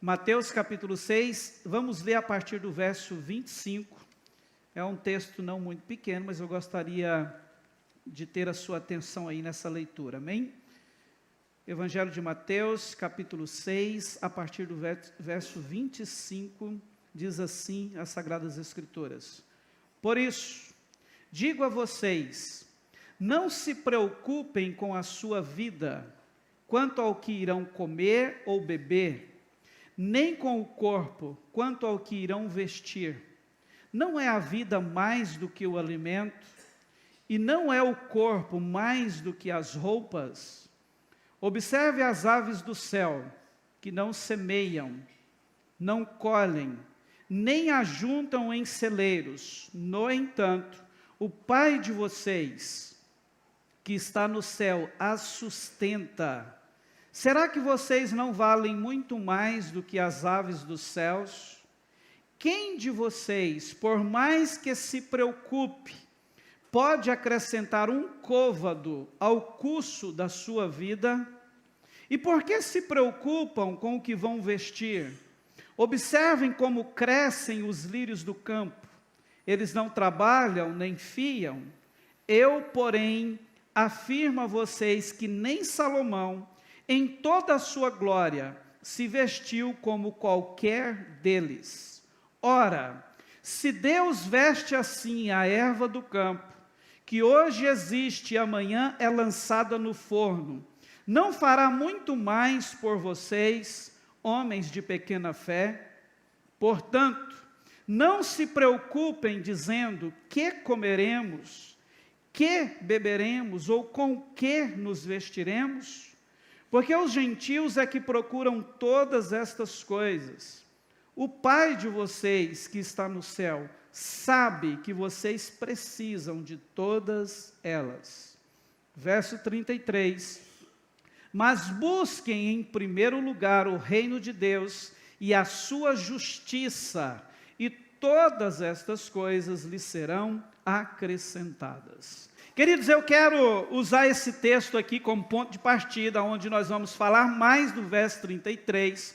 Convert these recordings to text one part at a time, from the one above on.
Mateus capítulo 6, vamos ler a partir do verso 25. É um texto não muito pequeno, mas eu gostaria de ter a sua atenção aí nessa leitura, amém? Evangelho de Mateus, capítulo 6, a partir do verso 25, diz assim as Sagradas Escrituras: Por isso, digo a vocês, não se preocupem com a sua vida, quanto ao que irão comer ou beber, nem com o corpo, quanto ao que irão vestir. Não é a vida mais do que o alimento, e não é o corpo mais do que as roupas? Observe as aves do céu, que não semeiam, não colhem, nem ajuntam em celeiros. No entanto, o Pai de vocês, que está no céu, as sustenta. Será que vocês não valem muito mais do que as aves dos céus? Quem de vocês, por mais que se preocupe, pode acrescentar um côvado ao curso da sua vida? E por que se preocupam com o que vão vestir? Observem como crescem os lírios do campo. Eles não trabalham nem fiam. Eu, porém, afirmo a vocês que nem Salomão, em toda a sua glória, se vestiu como qualquer deles. Ora, se Deus veste assim a erva do campo, que hoje existe e amanhã é lançada no forno, não fará muito mais por vocês, homens de pequena fé? Portanto, não se preocupem dizendo: que comeremos, que beberemos ou com que nos vestiremos? Porque os gentios é que procuram todas estas coisas. O Pai de vocês, que está no céu, sabe que vocês precisam de todas elas. Verso 33. Mas busquem em primeiro lugar o reino de Deus e a sua justiça, e todas estas coisas lhes serão acrescentadas. Queridos, eu quero usar esse texto aqui como ponto de partida, onde nós vamos falar mais do verso 33,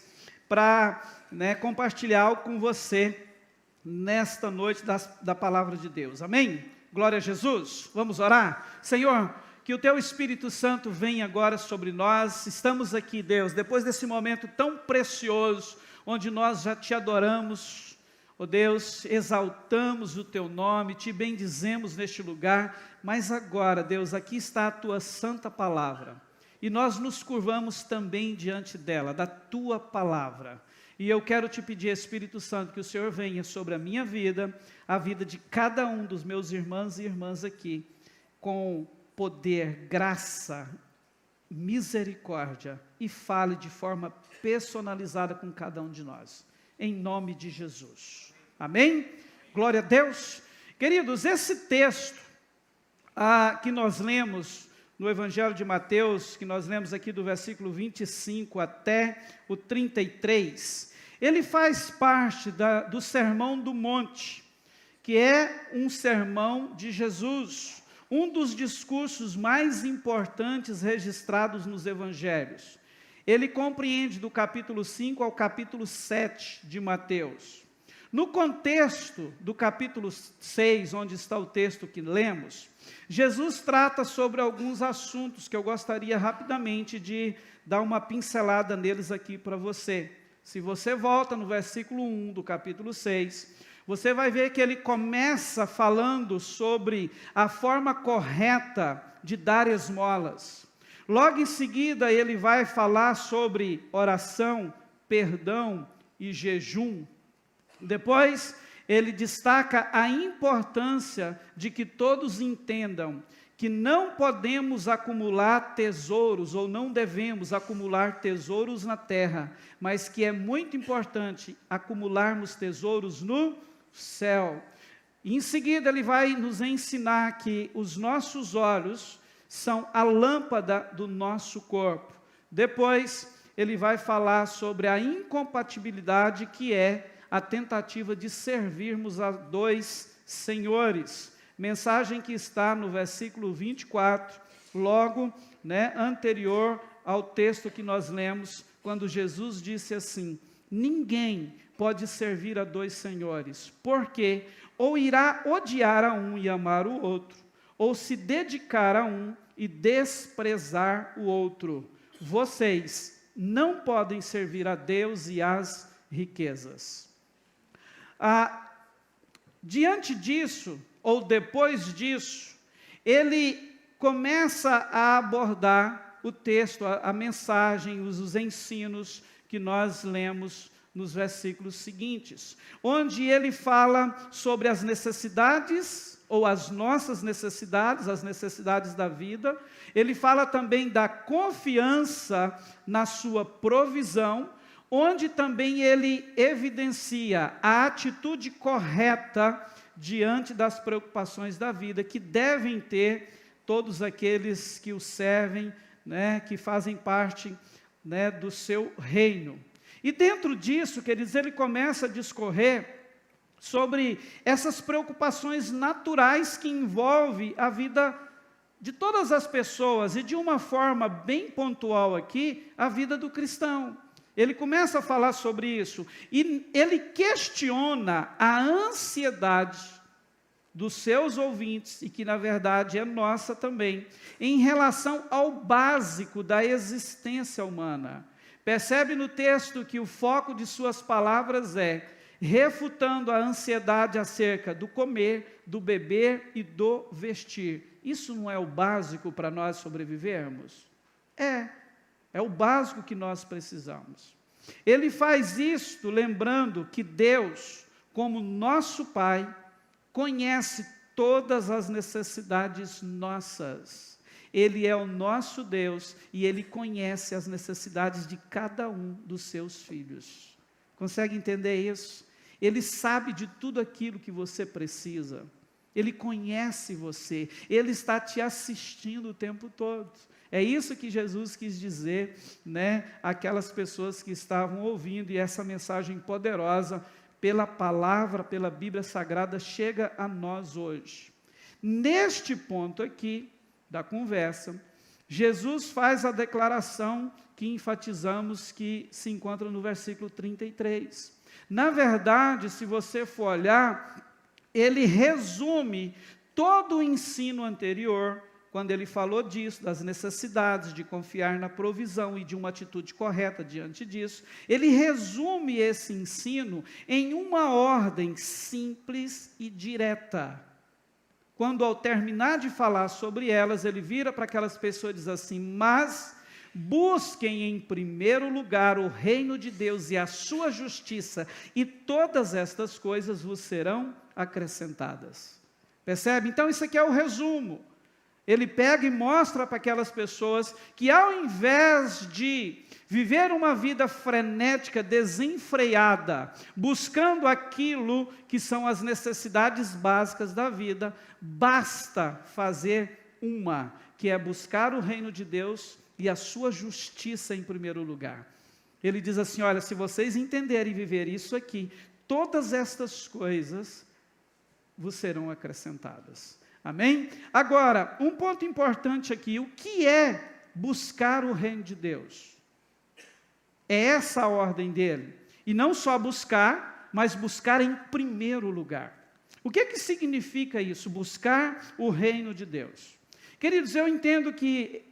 para compartilhar com você nesta noite da palavra de Deus. Amém? Glória a Jesus. Vamos orar? Senhor, que o Teu Espírito Santo venha agora sobre nós. Estamos aqui, Deus, depois desse momento tão precioso, onde nós já Te adoramos, ó Deus, exaltamos o Teu nome, Te bendizemos neste lugar, mas agora, Deus, aqui está a Tua santa palavra, e nós nos curvamos também diante dela, da Tua palavra. E eu quero Te pedir, Espírito Santo, que o Senhor venha sobre a minha vida, a vida de cada um dos meus irmãos e irmãs aqui, com poder, graça, misericórdia, e fale de forma personalizada com cada um de nós, em nome de Jesus. Amém? Glória a Deus. Queridos, esse texto que nós lemos no Evangelho de Mateus, que nós lemos aqui do versículo 25 até o 33, ele faz parte do Sermão do Monte, que é um sermão de Jesus, um dos discursos mais importantes registrados nos Evangelhos. Ele compreende do capítulo 5 ao capítulo 7 de Mateus. No contexto do capítulo 6, onde está o texto que lemos, Jesus trata sobre alguns assuntos que eu gostaria rapidamente de dar uma pincelada neles aqui para você. Se você volta no versículo 1 do capítulo 6, você vai ver que ele começa falando sobre a forma correta de dar esmolas. Logo em seguida, ele vai falar sobre oração, perdão e jejum. Depois, ele destaca a importância de que todos entendam que não podemos acumular tesouros, ou não devemos acumular tesouros na terra, mas que é muito importante acumularmos tesouros no céu. E em seguida, ele vai nos ensinar que os nossos olhos são a lâmpada do nosso corpo. Depois, ele vai falar sobre a incompatibilidade que é a tentativa de servirmos a dois senhores. Mensagem que está no versículo 24, logo anterior ao texto que nós lemos, quando Jesus disse assim: Ninguém pode servir a dois senhores, porque ou irá odiar a um e amar o outro, ou se dedicar a um e desprezar o outro. Vocês não podem servir a Deus e às riquezas. Diante disso, ou depois disso, ele começa a abordar o texto, a mensagem, os ensinos que nós lemos nos versículos seguintes, onde ele fala sobre as necessidades, ou as nossas necessidades, as necessidades da vida. Ele fala também da confiança na sua provisão, onde também ele evidencia a atitude correta diante das preocupações da vida, que devem ter todos aqueles que o servem, né, que fazem parte, né, do seu reino. E dentro disso, queridos, ele começa a discorrer sobre essas preocupações naturais que envolvem a vida de todas as pessoas, e de uma forma bem pontual aqui, a vida do cristão. Ele começa a falar sobre isso, e ele questiona a ansiedade dos seus ouvintes, e que na verdade é nossa também, em relação ao básico da existência humana. Percebe no texto que o foco de suas palavras é refutando a ansiedade acerca do comer, do beber e do vestir. Isso não é o básico para nós sobrevivermos? É o básico que nós precisamos. Ele faz isto lembrando que Deus, como nosso Pai, conhece todas as necessidades nossas. Ele é o nosso Deus e Ele conhece as necessidades de cada um dos seus filhos. Consegue entender isso? Ele sabe de tudo aquilo que você precisa. Ele conhece você. Ele está te assistindo o tempo todo. É isso que Jesus quis dizer, né, àquelas pessoas que estavam ouvindo, e essa mensagem poderosa, pela palavra, pela Bíblia Sagrada, chega a nós hoje. Neste ponto aqui da conversa, Jesus faz a declaração que enfatizamos, que se encontra no versículo 33. Na verdade, se você for olhar, ele resume todo o ensino anterior, quando ele falou disso, das necessidades de confiar na provisão e de uma atitude correta diante disso. Ele resume esse ensino em uma ordem simples e direta. Quando, ao terminar de falar sobre elas, ele vira para aquelas pessoas e diz assim: mas busquem em primeiro lugar o reino de Deus e a sua justiça, e todas estas coisas vos serão acrescentadas. Percebe? Então, isso aqui é o resumo. Ele pega e mostra para aquelas pessoas que, ao invés de viver uma vida frenética, desenfreada, buscando aquilo que são as necessidades básicas da vida, basta fazer uma, que é buscar o reino de Deus e a sua justiça em primeiro lugar. Ele diz assim: olha, se vocês entenderem e viver isso aqui, todas estas coisas vos serão acrescentadas. Amém? Agora, um ponto importante aqui: o que é buscar o reino de Deus? É essa a ordem dele. E não só buscar, mas buscar em primeiro lugar. O que significa isso? Buscar o reino de Deus. Queridos, eu entendo que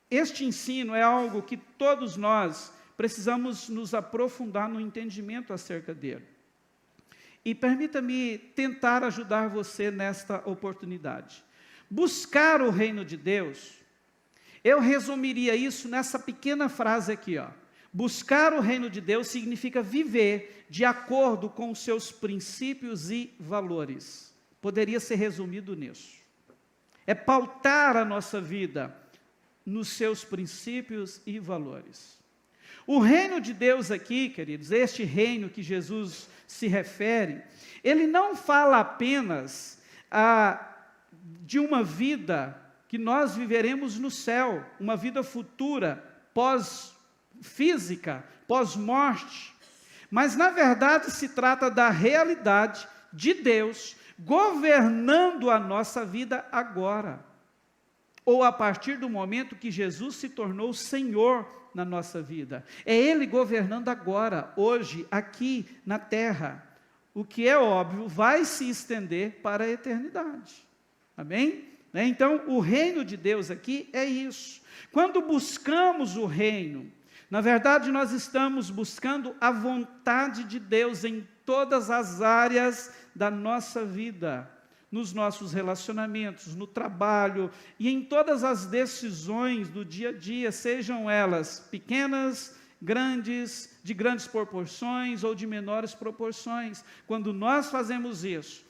este ensino é algo que todos nós precisamos nos aprofundar no entendimento acerca dele. E permita-me tentar ajudar você nesta oportunidade. Buscar o reino de Deus, eu resumiria isso nessa pequena frase aqui, ó. Buscar o reino de Deus significa viver de acordo com os seus princípios e valores. Poderia ser resumido nisso. É pautar a nossa vida nos seus princípios e valores. O reino de Deus aqui, queridos, este reino que Jesus se refere, ele não fala apenas de uma vida que nós viveremos no céu, uma vida futura, pós-física, pós-morte, mas na verdade se trata da realidade de Deus governando a nossa vida agora, ou a partir do momento que Jesus se tornou Senhor na nossa vida. É Ele governando agora, hoje, aqui na terra. O que é óbvio, vai se estender para a eternidade. Amém? Então, o reino de Deus aqui é isso. Quando buscamos o reino, na verdade, nós estamos buscando a vontade de Deus em todas as áreas da nossa vida, nos nossos relacionamentos, no trabalho e em todas as decisões do dia a dia, sejam elas pequenas, grandes, de grandes proporções ou de menores proporções. Quando nós fazemos isso,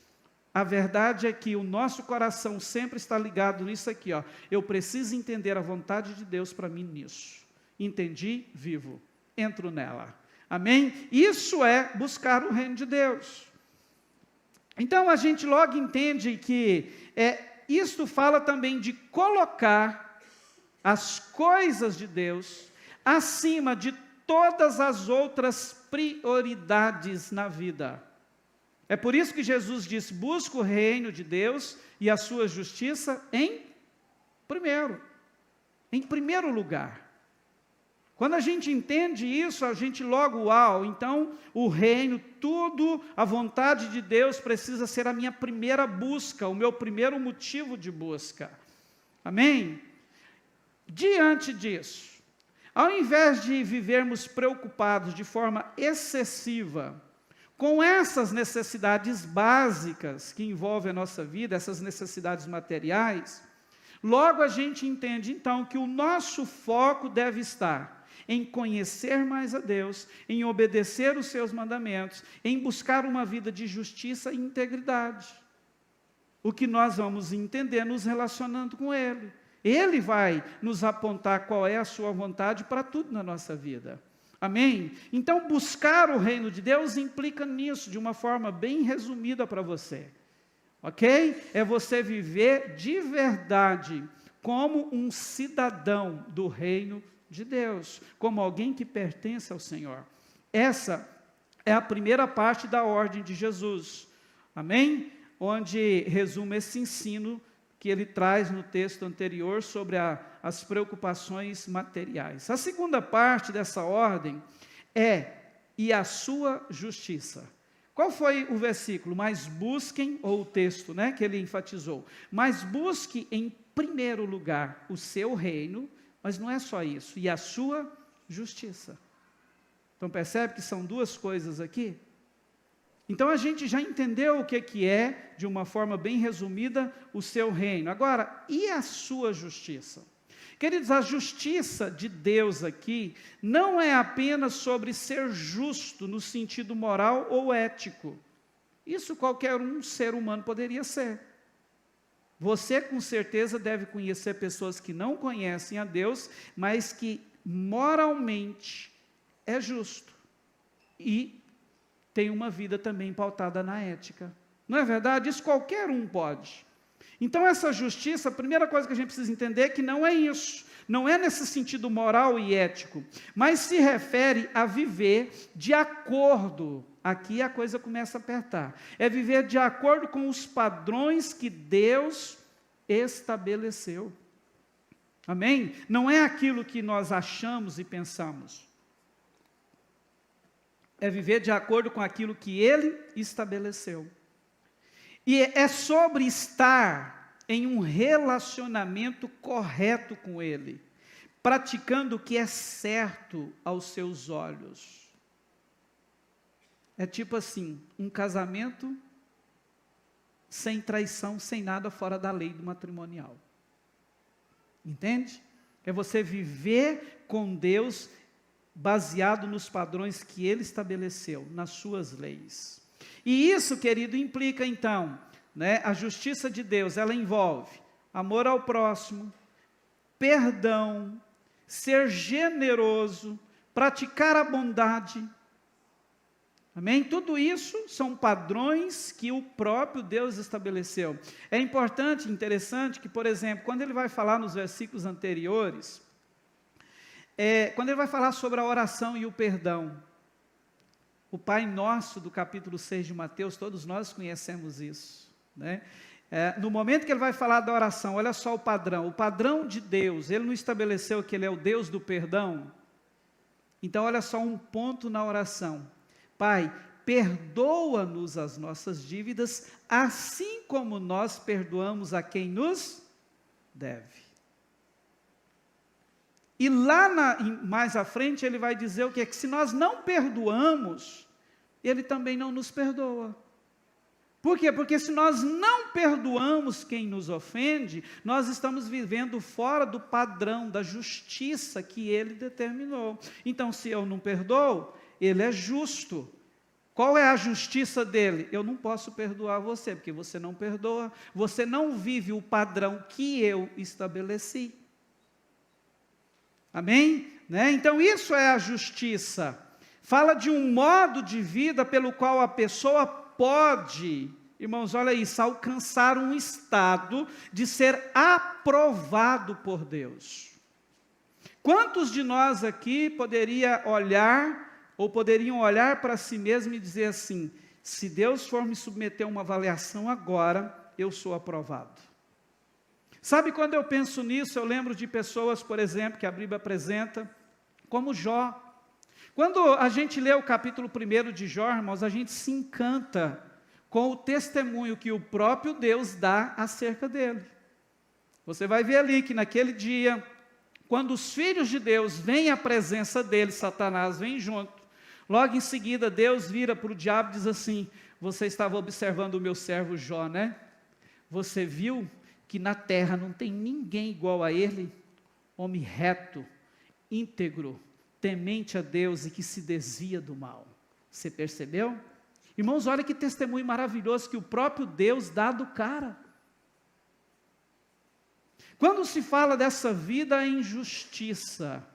a verdade é que o nosso coração sempre está ligado nisso aqui, ó. Eu preciso entender a vontade de Deus para mim nisso. Entendi, vivo, entro nela. Amém? Isso é buscar o reino de Deus. Então, a gente logo entende que isto fala também de colocar as coisas de Deus acima de todas as outras prioridades na vida. É por isso que Jesus disse, busca o reino de Deus e a sua justiça em primeiro lugar. Quando a gente entende isso, a gente logo, uau, então o reino, tudo, a vontade de Deus precisa ser a minha primeira busca, o meu primeiro motivo de busca. Amém? Diante disso, ao invés de vivermos preocupados de forma excessiva com essas necessidades básicas que envolvem a nossa vida, essas necessidades materiais, logo a gente entende então que o nosso foco deve estar em conhecer mais a Deus, em obedecer os seus mandamentos, em buscar uma vida de justiça e integridade. O que nós vamos entender nos relacionando com Ele. Ele vai nos apontar qual é a sua vontade para tudo na nossa vida. Amém? Então, buscar o reino de Deus implica nisso, de uma forma bem resumida para você. Ok? É você viver de verdade como um cidadão do reino de Deus, como alguém que pertence ao Senhor. Essa é a primeira parte da ordem de Jesus. Amém? Onde resume esse ensino que ele traz no texto anterior sobre as preocupações materiais. A segunda parte dessa ordem é, e a sua justiça. Qual foi o versículo? Mas busquem, ou o texto, né, que ele enfatizou, mas busque em primeiro lugar o seu reino, mas não é só isso, e a sua justiça. Então percebe que são duas coisas aqui? Então a gente já entendeu o que é, de uma forma bem resumida, o seu reino. Agora, e a sua justiça? Queridos, a justiça de Deus aqui não é apenas sobre ser justo no sentido moral ou ético. Isso qualquer ser humano poderia ser. Você com certeza deve conhecer pessoas que não conhecem a Deus, mas que moralmente é justo e tem uma vida também pautada na ética. Não é verdade? Isso qualquer um pode. Então essa justiça, a primeira coisa que a gente precisa entender é que não é isso, não é nesse sentido moral e ético, mas se refere a viver de acordo, aqui a coisa começa a apertar, é viver de acordo com os padrões que Deus estabeleceu. Amém? Não é aquilo que nós achamos e pensamos, é viver de acordo com aquilo que Ele estabeleceu. E é sobre estar em um relacionamento correto com Ele, praticando o que é certo aos seus olhos. É tipo assim, um casamento sem traição, sem nada fora da lei do matrimonial. Entende? É você viver com Deus baseado nos padrões que Ele estabeleceu, nas suas leis. E isso, querido, implica então, né, a justiça de Deus, ela envolve amor ao próximo, perdão, ser generoso, praticar a bondade. Amém? Tudo isso são padrões que o próprio Deus estabeleceu. É importante, interessante, que, por exemplo, quando ele vai falar nos versículos anteriores, quando ele vai falar sobre a oração e o perdão, o Pai Nosso do capítulo 6 de Mateus, todos nós conhecemos isso, né? No momento que ele vai falar da oração, olha só o padrão de Deus, ele não estabeleceu que ele é o Deus do perdão, Então, olha só um ponto na oração. Pai, perdoa-nos as nossas dívidas, assim como nós perdoamos a quem nos deve. E lá mais à frente ele vai dizer o quê? Que se nós não perdoamos, ele também não nos perdoa. Por quê? Porque se nós não perdoamos quem nos ofende, nós estamos vivendo fora do padrão da justiça que ele determinou. Então, se eu não perdoo, ele é justo. Qual é a justiça dele? Eu não posso perdoar você, porque você não perdoa, você não vive o padrão que eu estabeleci. Amém? Né? Então, isso é a justiça. Fala de um modo de vida pelo qual a pessoa pode, irmãos, olha isso, alcançar um estado de ser aprovado por Deus. Quantos de nós aqui poderiam olhar para si mesmo e dizer assim, se Deus for me submeter a uma avaliação agora, eu sou aprovado? Sabe, quando eu penso nisso, eu lembro de pessoas, por exemplo, que a Bíblia apresenta, como Jó. Quando a gente lê o capítulo 1 de Jó, irmãos, a gente se encanta com o testemunho que o próprio Deus dá acerca dele. Você vai ver ali que naquele dia, quando os filhos de Deus vêm à presença dele, Satanás vem junto, logo em seguida Deus vira para o diabo e diz assim, você estava observando o meu servo Jó, né? Você viu que na terra não tem ninguém igual a ele, homem reto, íntegro, temente a Deus e que se desvia do mal. Você percebeu? Irmãos, olha que testemunho maravilhoso que o próprio Deus dá do cara. Quando se fala dessa vida em justiça,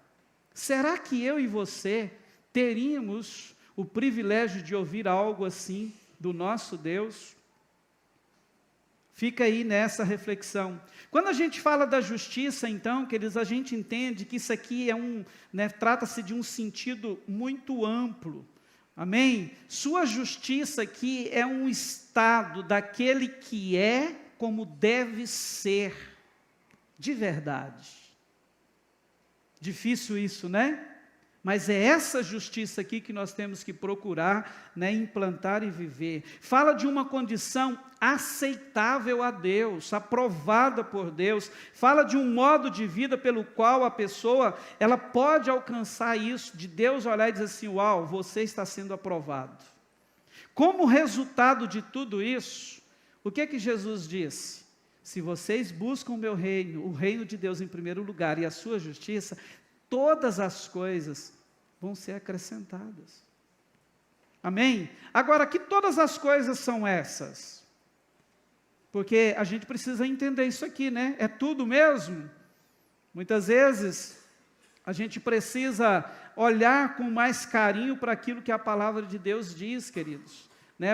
será que eu e você teríamos o privilégio de ouvir algo assim do nosso Deus? Fica aí nessa reflexão. Quando a gente fala da justiça, então, queridos, a gente entende que isso aqui é trata-se de um sentido muito amplo. Amém? Sua justiça aqui é um estado daquele que é como deve ser, de verdade. Difícil isso, né? Mas é essa justiça aqui que nós temos que procurar, implantar e viver. Fala de uma condição aceitável a Deus, aprovada por Deus. Fala de um modo de vida pelo qual a pessoa, ela pode alcançar isso, de Deus olhar e dizer assim, uau, você está sendo aprovado. Como resultado de tudo isso, o que Jesus disse? Se vocês buscam o meu reino, o reino de Deus em primeiro lugar e a sua justiça, todas as coisas vão ser acrescentadas. Amém? Agora, que todas as coisas são essas? Porque a gente precisa entender isso aqui, né? É tudo mesmo? Muitas vezes, a gente precisa olhar com mais carinho para aquilo que a palavra de Deus diz, queridos.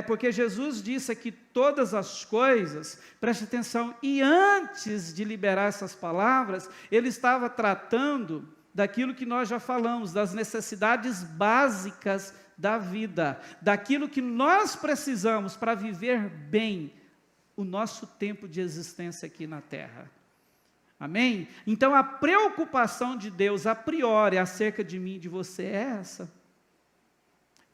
Porque Jesus disse que todas as coisas, preste atenção, e antes de liberar essas palavras, ele estava tratando daquilo que nós já falamos, das necessidades básicas da vida, daquilo que nós precisamos para viver bem o nosso tempo de existência aqui na terra. Amém? Então a preocupação de Deus a priori acerca de mim e de você é essa.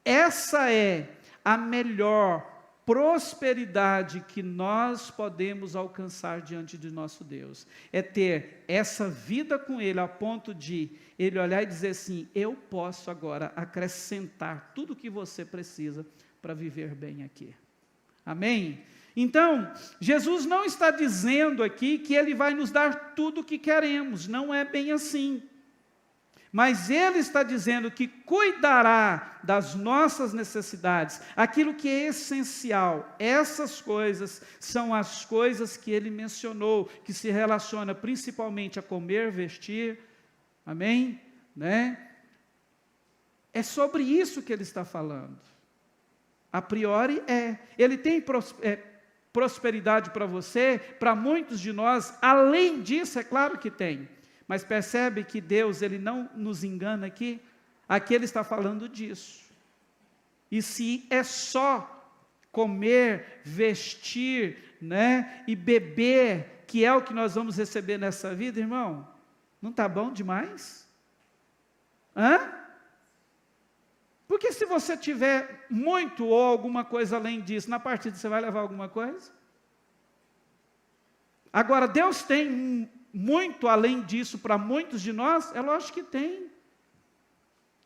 Essa é a melhor prosperidade que nós podemos alcançar diante de nosso Deus, é ter essa vida com Ele, a ponto de Ele olhar e dizer assim, eu posso agora acrescentar tudo o que você precisa para viver bem aqui. Amém? Então, Jesus não está dizendo aqui que Ele vai nos dar tudo o que queremos, não é bem assim. Mas Ele está dizendo que cuidará das nossas necessidades, aquilo que é essencial. Essas coisas são as coisas que Ele mencionou, que se relaciona principalmente a comer, vestir, amém? É sobre isso que Ele está falando. A priori Ele tem prosperidade para você, para muitos de nós, além disso, é claro que tem. Mas percebe que Deus, Ele não nos engana aqui? Aqui Ele está falando disso. E se é só comer, vestir, e beber, que é o que nós vamos receber nessa vida, irmão, não está bom demais? Porque se você tiver muito ou alguma coisa além disso, na partida você vai levar alguma coisa? Agora, Deus tem muito além disso para muitos de nós? É lógico que tem.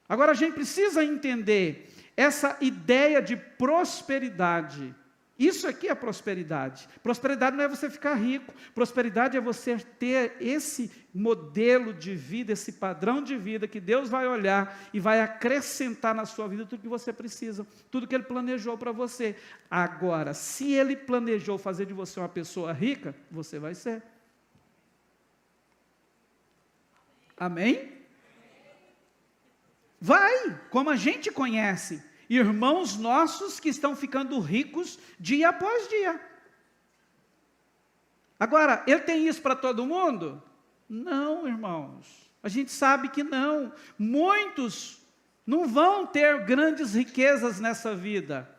Agora, a gente precisa entender essa ideia de prosperidade. Isso aqui é prosperidade. Prosperidade não é você ficar rico. Prosperidade é você ter esse modelo de vida, esse padrão de vida que Deus vai olhar e vai acrescentar na sua vida tudo que você precisa, tudo que Ele planejou para você. Agora, se Ele planejou fazer de você uma pessoa rica, você vai ser. Amém? Vai, como a gente conhece. Irmãos nossos que estão ficando ricos dia após dia. Agora, ele tem isso para todo mundo? Não, irmãos. A gente sabe que não. Muitos não vão ter grandes riquezas nessa vida.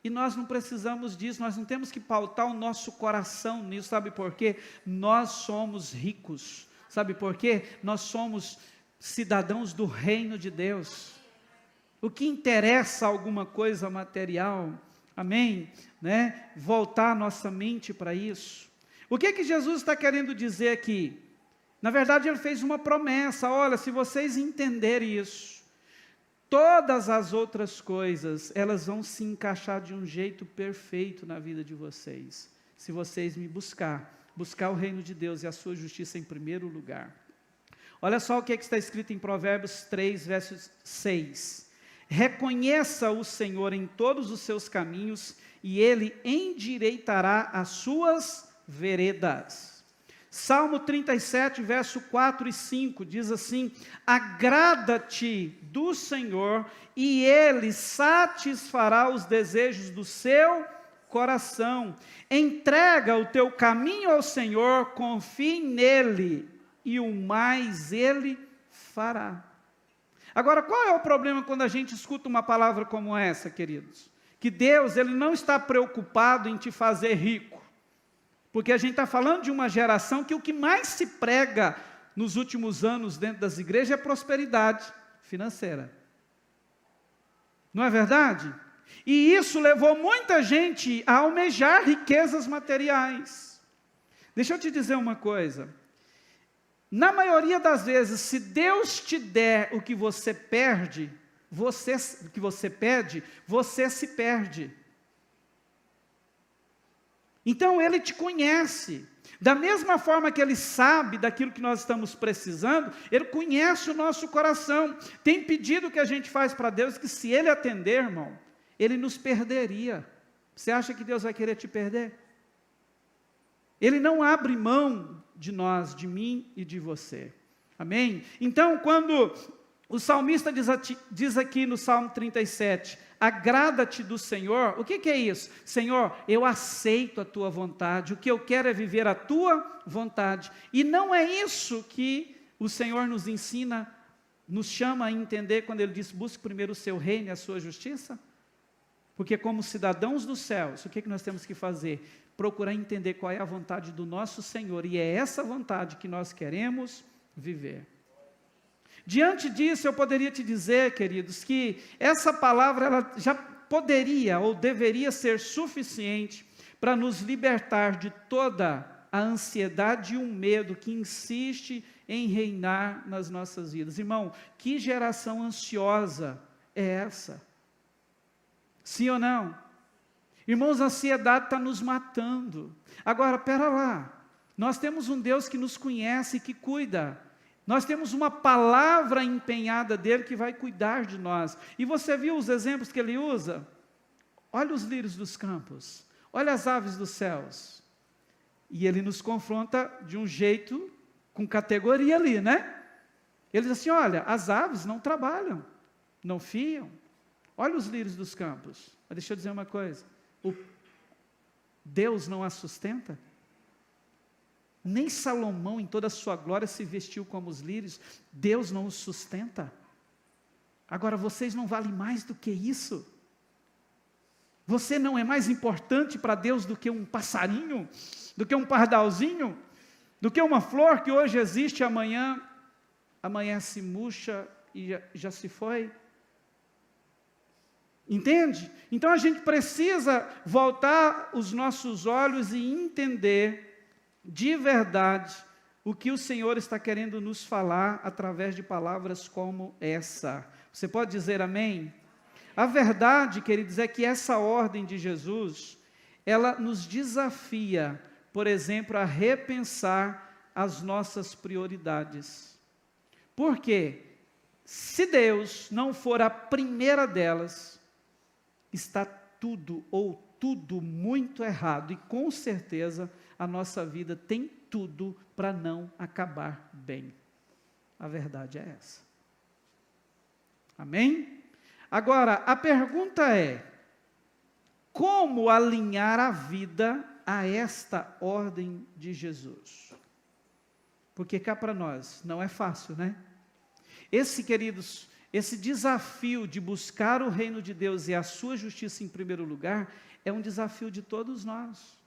E nós não precisamos disso, nós não temos que pautar o nosso coração nisso. Sabe por quê? Nós somos ricos. Sabe por quê? Nós somos cidadãos do reino de Deus. O que interessa alguma coisa material, amém? Né? Voltar a nossa mente para isso. O que Jesus está querendo dizer aqui? Na verdade, Ele fez uma promessa, olha, se vocês entenderem isso, todas as outras coisas, elas vão se encaixar de um jeito perfeito na vida de vocês, se vocês me buscar o reino de Deus e a sua justiça em primeiro lugar. Olha só o que está escrito em Provérbios 3, verso 6. Reconheça o Senhor em todos os seus caminhos, e Ele endireitará as suas veredas. Salmo 37, verso 4 e 5, diz assim: agrada-te do Senhor, e Ele satisfará os desejos do seu coração. Entrega o teu caminho ao Senhor, confie nele, e o mais Ele fará. Agora, qual é o problema quando a gente escuta uma palavra como essa, queridos? Que Deus, Ele não está preocupado em te fazer rico. Porque a gente está falando de uma geração que o que mais se prega nos últimos anos dentro das igrejas é prosperidade financeira. Não é verdade? E isso levou muita gente a almejar riquezas materiais. Deixa eu te dizer uma coisa. Na maioria das vezes, se Deus te der o que você pede, você se perde. Então, Ele te conhece. Da mesma forma que Ele sabe daquilo que nós estamos precisando, Ele conhece o nosso coração. Tem pedido que a gente faz para Deus que se Ele atender, irmão, Ele nos perderia. Você acha que Deus vai querer te perder? Ele não abre mão de nós, de mim e de você. Amém? Então, quando o salmista diz aqui no Salmo 37, agrada-te do Senhor, o que é isso? Senhor, eu aceito a tua vontade, o que eu quero é viver a tua vontade. E não é isso que o Senhor nos ensina, nos chama a entender quando Ele diz, busque primeiro o seu reino e a sua justiça? Porque como cidadãos dos céus, o que nós temos que fazer? Procurar entender qual é a vontade do nosso Senhor, e é essa vontade que nós queremos viver. Diante disso, eu poderia te dizer, queridos, que essa palavra ela já poderia ou deveria ser suficiente para nos libertar de toda a ansiedade e o medo que insiste em reinar nas nossas vidas. Irmão, que geração ansiosa é essa? Sim ou não? Irmãos, a ansiedade está nos matando. Agora, espera lá, nós temos um Deus que nos conhece e que cuida. Nós temos uma palavra empenhada dEle que vai cuidar de nós. E você viu os exemplos que Ele usa? Olha os lírios dos campos, olha as aves dos céus. E Ele nos confronta de um jeito, com categoria ali, né? Ele diz assim, olha, as aves não trabalham, não fiam. Olha os lírios dos campos. Mas deixa eu dizer uma coisa. Deus não as sustenta? Nem Salomão em toda a sua glória se vestiu como os lírios. Deus não os sustenta. Agora vocês não valem mais do que isso. Você não é mais importante para Deus do que um passarinho, do que um pardalzinho, do que uma flor que hoje existe, amanhã se murcha e já se foi. Entende? Então a gente precisa voltar os nossos olhos e entender de verdade o que o Senhor está querendo nos falar através de palavras como essa. Você pode dizer amém? A verdade, queridos, é que essa ordem de Jesus, ela nos desafia, por exemplo, a repensar as nossas prioridades. Por quê? Se Deus não for a primeira delas, está tudo muito errado, e com certeza a nossa vida tem tudo para não acabar bem. A verdade é essa. Amém? Agora, a pergunta é: como alinhar a vida a esta ordem de Jesus? Porque cá para nós não é fácil, né? Queridos, esse desafio de buscar o reino de Deus e a sua justiça em primeiro lugar, é um desafio de todos nós.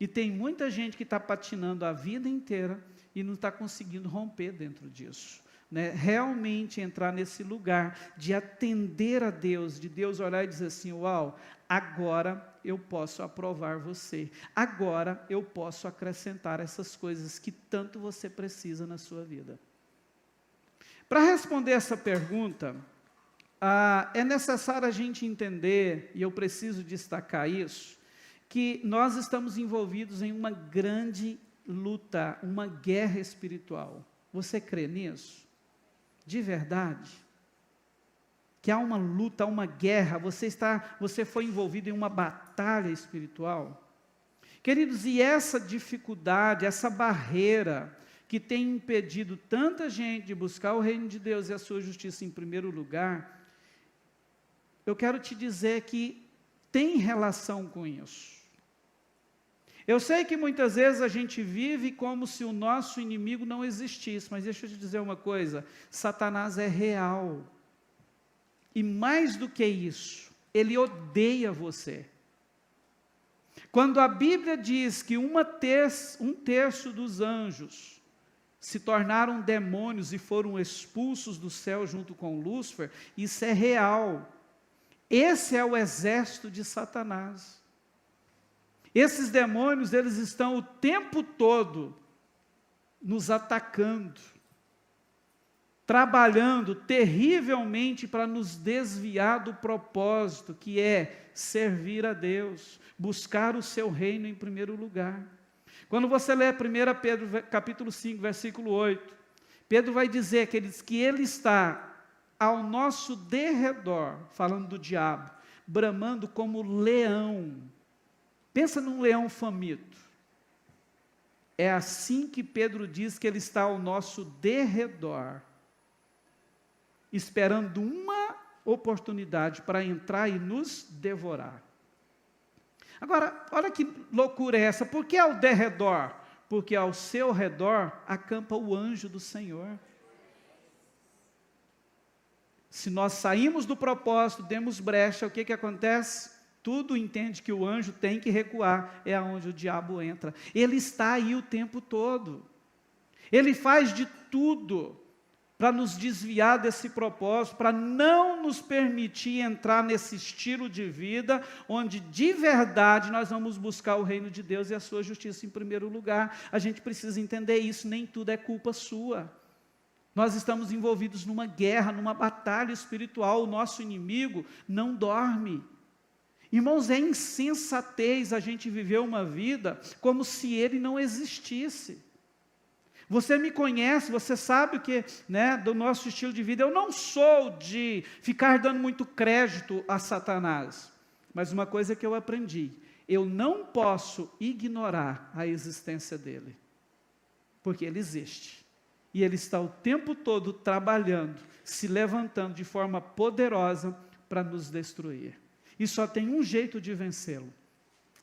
E tem muita gente que está patinando a vida inteira e não está conseguindo romper dentro disso. Né? Realmente entrar nesse lugar de atender a Deus, de Deus olhar e dizer assim: uau, agora eu posso aprovar você, agora eu posso acrescentar essas coisas que tanto você precisa na sua vida. Para responder essa pergunta, é necessário a gente entender, e eu preciso destacar isso, que nós estamos envolvidos em uma grande luta, uma guerra espiritual. Você crê nisso? De verdade? Que há uma luta, uma guerra, você foi envolvido em uma batalha espiritual? Queridos, e essa dificuldade, essa barreira que tem impedido tanta gente de buscar o reino de Deus e a sua justiça em primeiro lugar, eu quero te dizer que tem relação com isso. Eu sei que muitas vezes a gente vive como se o nosso inimigo não existisse, mas deixa eu te dizer uma coisa: Satanás é real. E mais do que isso, ele odeia você. Quando a Bíblia diz que um terço dos anjos se tornaram demônios e foram expulsos do céu junto com Lúcifer, isso é real. Esse é o exército de Satanás. Esses demônios, eles estão o tempo todo nos atacando, trabalhando terrivelmente para nos desviar do propósito, que é servir a Deus, buscar o seu reino em primeiro lugar. Quando você lê 1 Pedro capítulo 5, versículo 8, Pedro vai dizer que ele está ao nosso derredor, falando do diabo, bramando como leão. Pensa num leão faminto. É assim que Pedro diz que ele está ao nosso derredor, esperando uma oportunidade para entrar e nos devorar. Agora, olha que loucura é essa. Por que ao derredor? Porque ao seu redor acampa o anjo do Senhor. Se nós saímos do propósito, demos brecha, o que acontece? Tudo entende que o anjo tem que recuar, é aonde o diabo entra. Ele está aí o tempo todo. Ele faz de tudo para nos desviar desse propósito, para não nos permitir entrar nesse estilo de vida, onde de verdade nós vamos buscar o reino de Deus e a sua justiça em primeiro lugar. A gente precisa entender isso, nem tudo é culpa sua. Nós estamos envolvidos numa guerra, numa batalha espiritual, o nosso inimigo não dorme. Irmãos, é insensatez a gente viver uma vida como se ele não existisse. Você me conhece, você sabe que, do nosso estilo de vida, eu não sou de ficar dando muito crédito a Satanás, mas uma coisa que eu aprendi: eu não posso ignorar a existência dele, porque ele existe, e ele está o tempo todo trabalhando, se levantando de forma poderosa para nos destruir, e só tem um jeito de vencê-lo: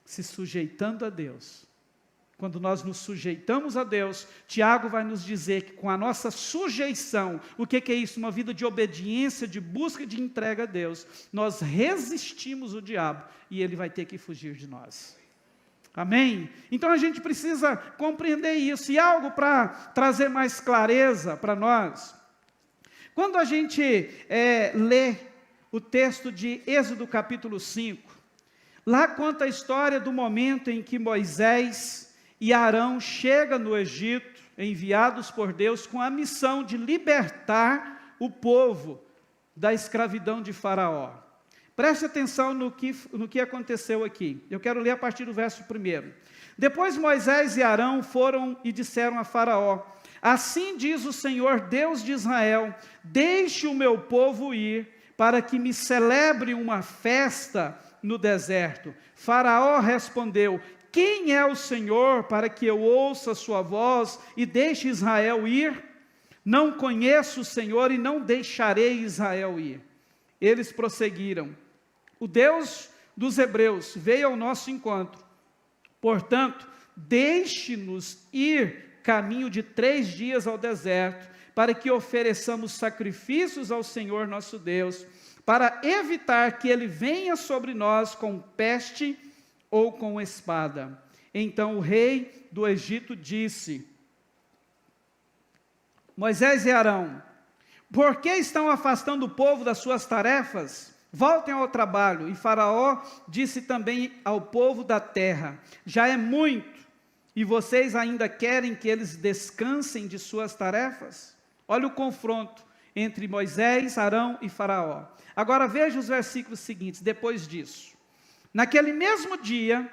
se sujeitando a Deus. Quando nós nos sujeitamos a Deus, Tiago vai nos dizer que com a nossa sujeição, o que é isso? Uma vida de obediência, de busca, de entrega a Deus, nós resistimos o diabo e ele vai ter que fugir de nós. Amém? Então a gente precisa compreender isso. E algo para trazer mais clareza para nós: quando a gente lê o texto de Êxodo capítulo 5. Lá conta a história do momento em que Moisés e Arão chegam no Egito, enviados por Deus com a missão de libertar o povo da escravidão de Faraó. Preste atenção no que aconteceu aqui. Eu quero ler a partir do verso 1. Depois Moisés e Arão foram e disseram a Faraó: assim diz o Senhor Deus de Israel, deixe o meu povo ir, para que me celebre uma festa no deserto. Faraó respondeu: quem é o Senhor para que eu ouça a sua voz e deixe Israel ir? Não conheço o Senhor e não deixarei Israel ir. Eles prosseguiram: o Deus dos hebreus veio ao nosso encontro. Portanto, deixe-nos ir caminho de 3 dias ao deserto, para que ofereçamos sacrifícios ao Senhor nosso Deus, para evitar que ele venha sobre nós com peste ou com espada. Então o rei do Egito disse: Moisés e Arão, por que estão afastando o povo das suas tarefas? Voltem ao trabalho. E Faraó disse também ao povo da terra: já é muito, e vocês ainda querem que eles descansem de suas tarefas? Olha o confronto entre Moisés, Arão e Faraó. Agora veja os versículos seguintes, depois disso. Naquele mesmo dia,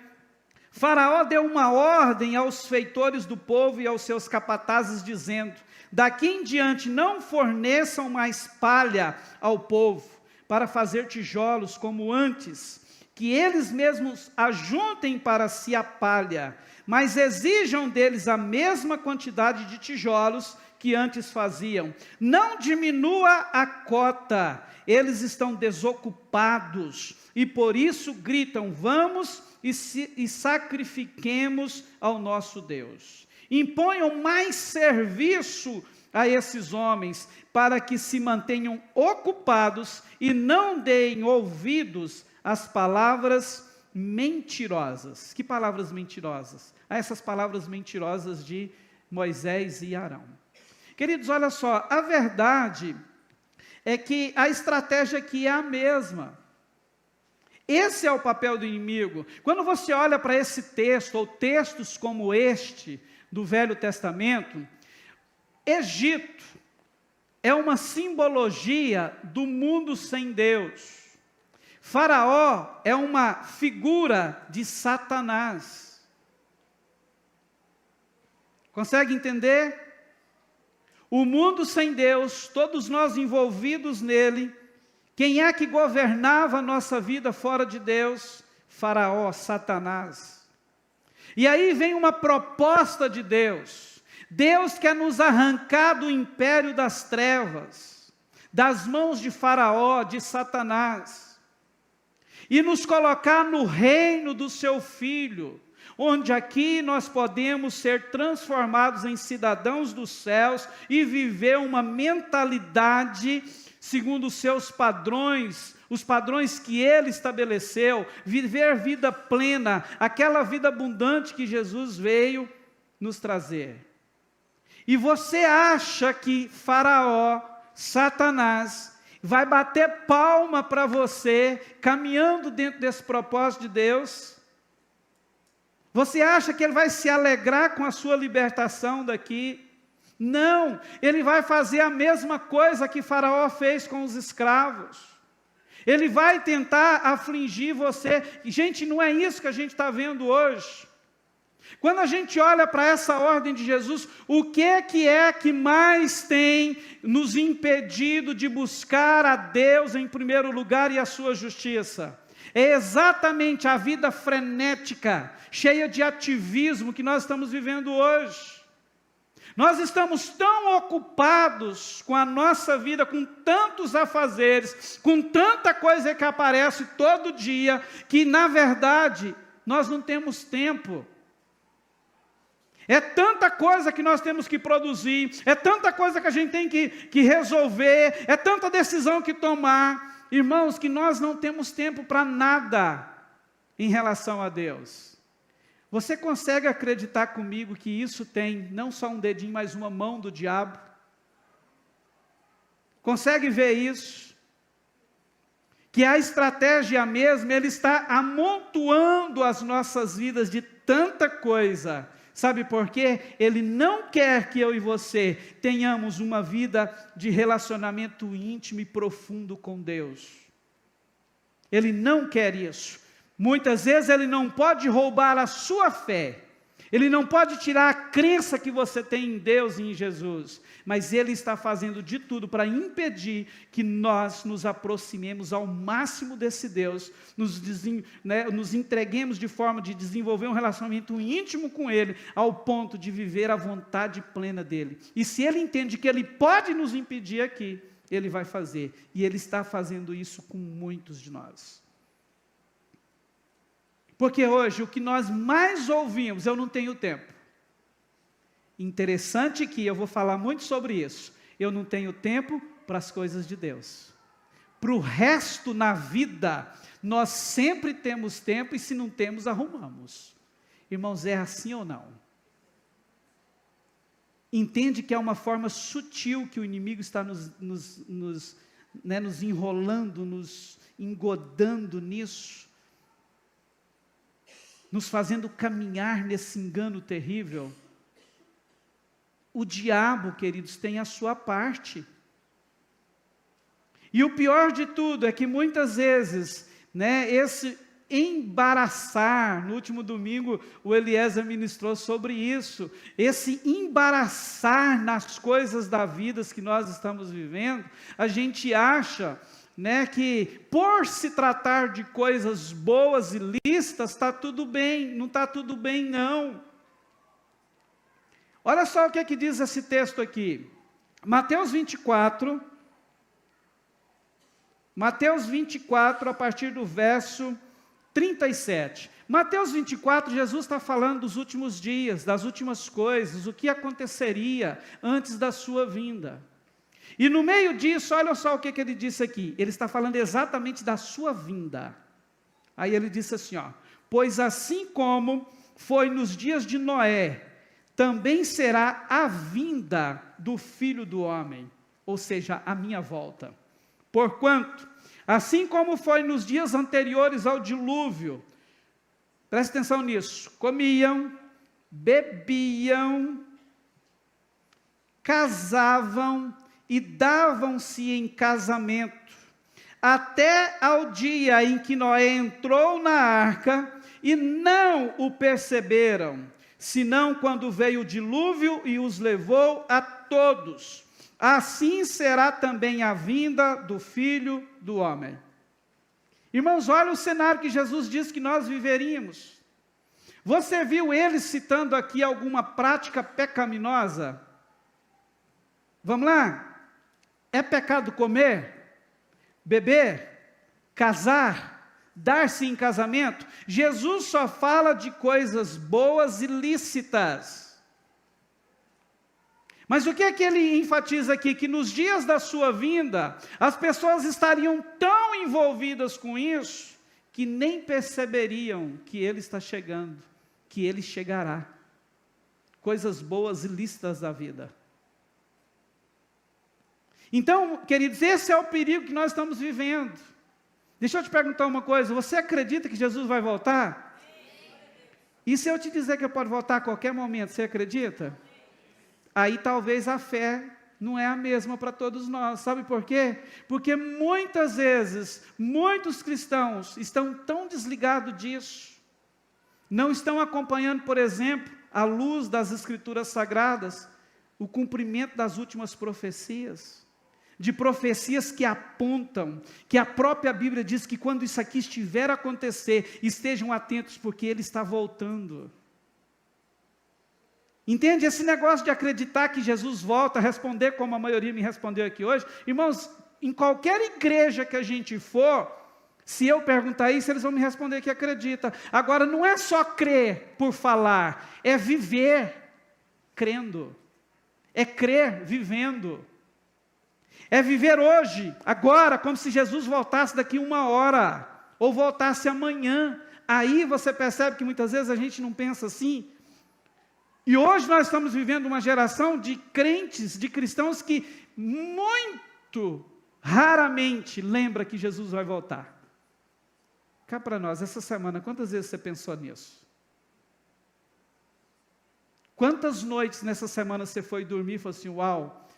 Faraó deu uma ordem aos feitores do povo e aos seus capatazes, dizendo: daqui em diante não forneçam mais palha ao povo, para fazer tijolos como antes, que eles mesmos ajuntem para si a palha, mas exijam deles a mesma quantidade de tijolos que antes faziam. Não diminua a cota, eles estão desocupados, e por isso gritam: vamos e sacrifiquemos ao nosso Deus. Imponham mais serviço a esses homens, para que se mantenham ocupados e não deem ouvidos às palavras mentirosas. Que palavras mentirosas? A essas palavras mentirosas de Moisés e Arão. Queridos, olha só, a verdade é que a estratégia aqui é a mesma. Esse é o papel do inimigo. Quando você olha para esse texto, ou textos como este, do Velho Testamento, Egito é uma simbologia do mundo sem Deus. Faraó é uma figura de Satanás. Consegue entender? O mundo sem Deus, todos nós envolvidos nele. Quem é que governava a nossa vida fora de Deus? Faraó, Satanás. E aí vem uma proposta de Deus. Deus quer nos arrancar do império das trevas, das mãos de Faraó, de Satanás, e nos colocar no reino do seu Filho, onde aqui nós podemos ser transformados em cidadãos dos céus e viver uma mentalidade segundo os seus padrões, os padrões que Ele estabeleceu, viver vida plena, aquela vida abundante que Jesus veio nos trazer. E você acha que Faraó, Satanás, vai bater palma para você, caminhando dentro desse propósito de Deus? Você acha que ele vai se alegrar com a sua libertação daqui? Não, ele vai fazer a mesma coisa que Faraó fez com os escravos. Ele vai tentar afligir você. Gente, não é isso que a gente está vendo hoje. Quando a gente olha para essa ordem de Jesus, o que é que mais tem nos impedido de buscar a Deus em primeiro lugar e a sua justiça? É exatamente a vida frenética, cheia de ativismo que nós estamos vivendo hoje. Nós estamos tão ocupados com a nossa vida, com tantos afazeres, com tanta coisa que aparece todo dia, que na verdade nós não temos tempo. É tanta coisa que nós temos que produzir, é tanta coisa que a gente tem que resolver, é tanta decisão que tomar, irmãos, que nós não temos tempo para nada em relação a Deus. Você consegue acreditar comigo que isso tem não só um dedinho, mas uma mão do diabo? Consegue ver isso? que a estratégia é a mesma, Ele está amontoando as nossas vidas de tanta coisa. Sabe por quê? Ele não quer que eu e você tenhamos uma vida de relacionamento íntimo e profundo com Deus. Ele não quer isso. Muitas vezes Ele não pode roubar a sua fé. Ele não pode tirar a crença que você tem em Deus e em Jesus, mas Ele está fazendo de tudo para impedir que nós nos aproximemos ao máximo desse Deus, nos entreguemos de forma de desenvolver um relacionamento íntimo com Ele, ao ponto de viver a vontade plena dEle. E se Ele entende que Ele pode nos impedir aqui, Ele vai fazer, e Ele está fazendo isso com muitos de nós. Porque hoje o que nós mais ouvimos, eu não tenho tempo. Interessante que eu vou falar muito sobre isso. Eu não tenho tempo para as coisas de Deus. Para o resto na vida, nós sempre temos tempo e se não temos, arrumamos. Irmãos, é assim ou não? Entende que é uma forma sutil que o inimigo está nos enrolando, nos engodando nisso, nos fazendo caminhar nesse engano terrível. O diabo, queridos, tem a sua parte. E o pior de tudo é que muitas vezes, esse embaraçar, no último domingo o Eliezer ministrou sobre isso, esse embaraçar nas coisas da vida que nós estamos vivendo, a gente acha que por se tratar de coisas boas e lícitas, está tudo bem. Não está tudo bem, não. Olha só o que é que diz esse texto aqui. Mateus 24, a partir do verso 37. Mateus 24, Jesus está falando dos últimos dias, das últimas coisas, o que aconteceria antes da sua vinda. E no meio disso, olha só o que ele disse aqui. Ele está falando exatamente da sua vinda. Aí ele disse assim, pois assim como foi nos dias de Noé, também será a vinda do Filho do Homem, ou seja, a minha volta. Porquanto, assim como foi nos dias anteriores ao dilúvio, preste atenção nisso, comiam, bebiam, casavam e davam-se em casamento, até ao dia em que Noé entrou na arca, e não o perceberam, senão quando veio o dilúvio e os levou a todos. Assim será também a vinda do Filho do Homem. Irmãos, olha o cenário que Jesus disse que nós viveríamos. Você viu ele citando aqui alguma prática pecaminosa? Vamos lá? É pecado comer, beber, casar, dar-se em casamento? Jesus só fala de coisas boas e lícitas. Mas o que é que ele enfatiza aqui? Que nos dias da sua vinda, as pessoas estariam tão envolvidas com isso, que nem perceberiam que ele está chegando, que ele chegará. Coisas boas e lícitas da vida. Então, queridos, esse é o perigo que nós estamos vivendo. Deixa eu te perguntar uma coisa, você acredita que Jesus vai voltar? E se eu te dizer que ele pode voltar a qualquer momento, você acredita? Aí talvez a fé não é a mesma para todos nós, sabe por quê? Porque muitas vezes, muitos cristãos estão tão desligados disso, não estão acompanhando, por exemplo, à luz das Escrituras Sagradas, o cumprimento das últimas profecias, de profecias que apontam, que a própria Bíblia diz que quando isso aqui estiver a acontecer, estejam atentos porque Ele está voltando. Entende? Esse negócio de acreditar que Jesus volta, responder como a maioria me respondeu aqui hoje, irmãos, em qualquer igreja que a gente for, se eu perguntar isso, eles vão me responder que acredita. Agora, não é só crer por falar, é viver crendo, é crer vivendo. É viver hoje, agora, como se Jesus voltasse daqui 1 hora, ou voltasse amanhã. Aí você percebe que muitas vezes a gente não pensa assim. E hoje nós estamos vivendo uma geração de crentes, de cristãos que muito raramente lembra que Jesus vai voltar. Cá para nós, essa semana, quantas vezes você pensou nisso? Quantas noites nessa semana você foi dormir e falou assim, uau,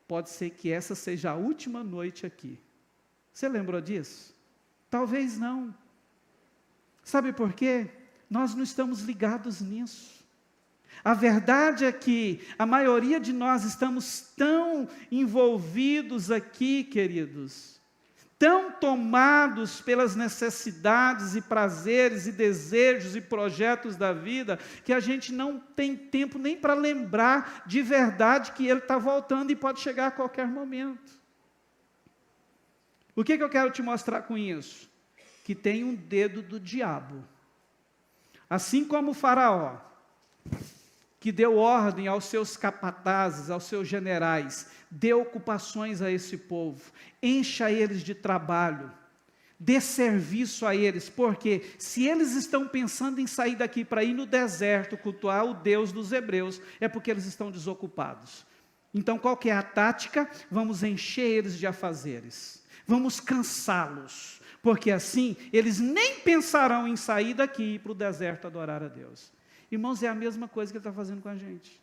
pode ser que essa seja a última noite aqui. Você lembrou disso? Talvez não. Sabe por quê? Nós não estamos ligados nisso. A verdade é que a maioria de nós estamos tão envolvidos aqui, queridos, tão tomados pelas necessidades e prazeres e desejos e projetos da vida, que a gente não tem tempo nem para lembrar de verdade que Ele está voltando e pode chegar a qualquer momento. O que eu quero te mostrar com isso? Que tem um dedo do diabo. Assim como o faraó, que deu ordem aos seus capatazes, aos seus generais, dê ocupações a esse povo, encha eles de trabalho, dê serviço a eles, porque se eles estão pensando em sair daqui para ir no deserto cultuar o Deus dos hebreus, é porque eles estão desocupados. Então qual que é a tática? Vamos encher eles de afazeres, vamos cansá-los, porque assim eles nem pensarão em sair daqui e ir para o deserto adorar a Deus. Irmãos, é a mesma coisa que Ele está fazendo com a gente.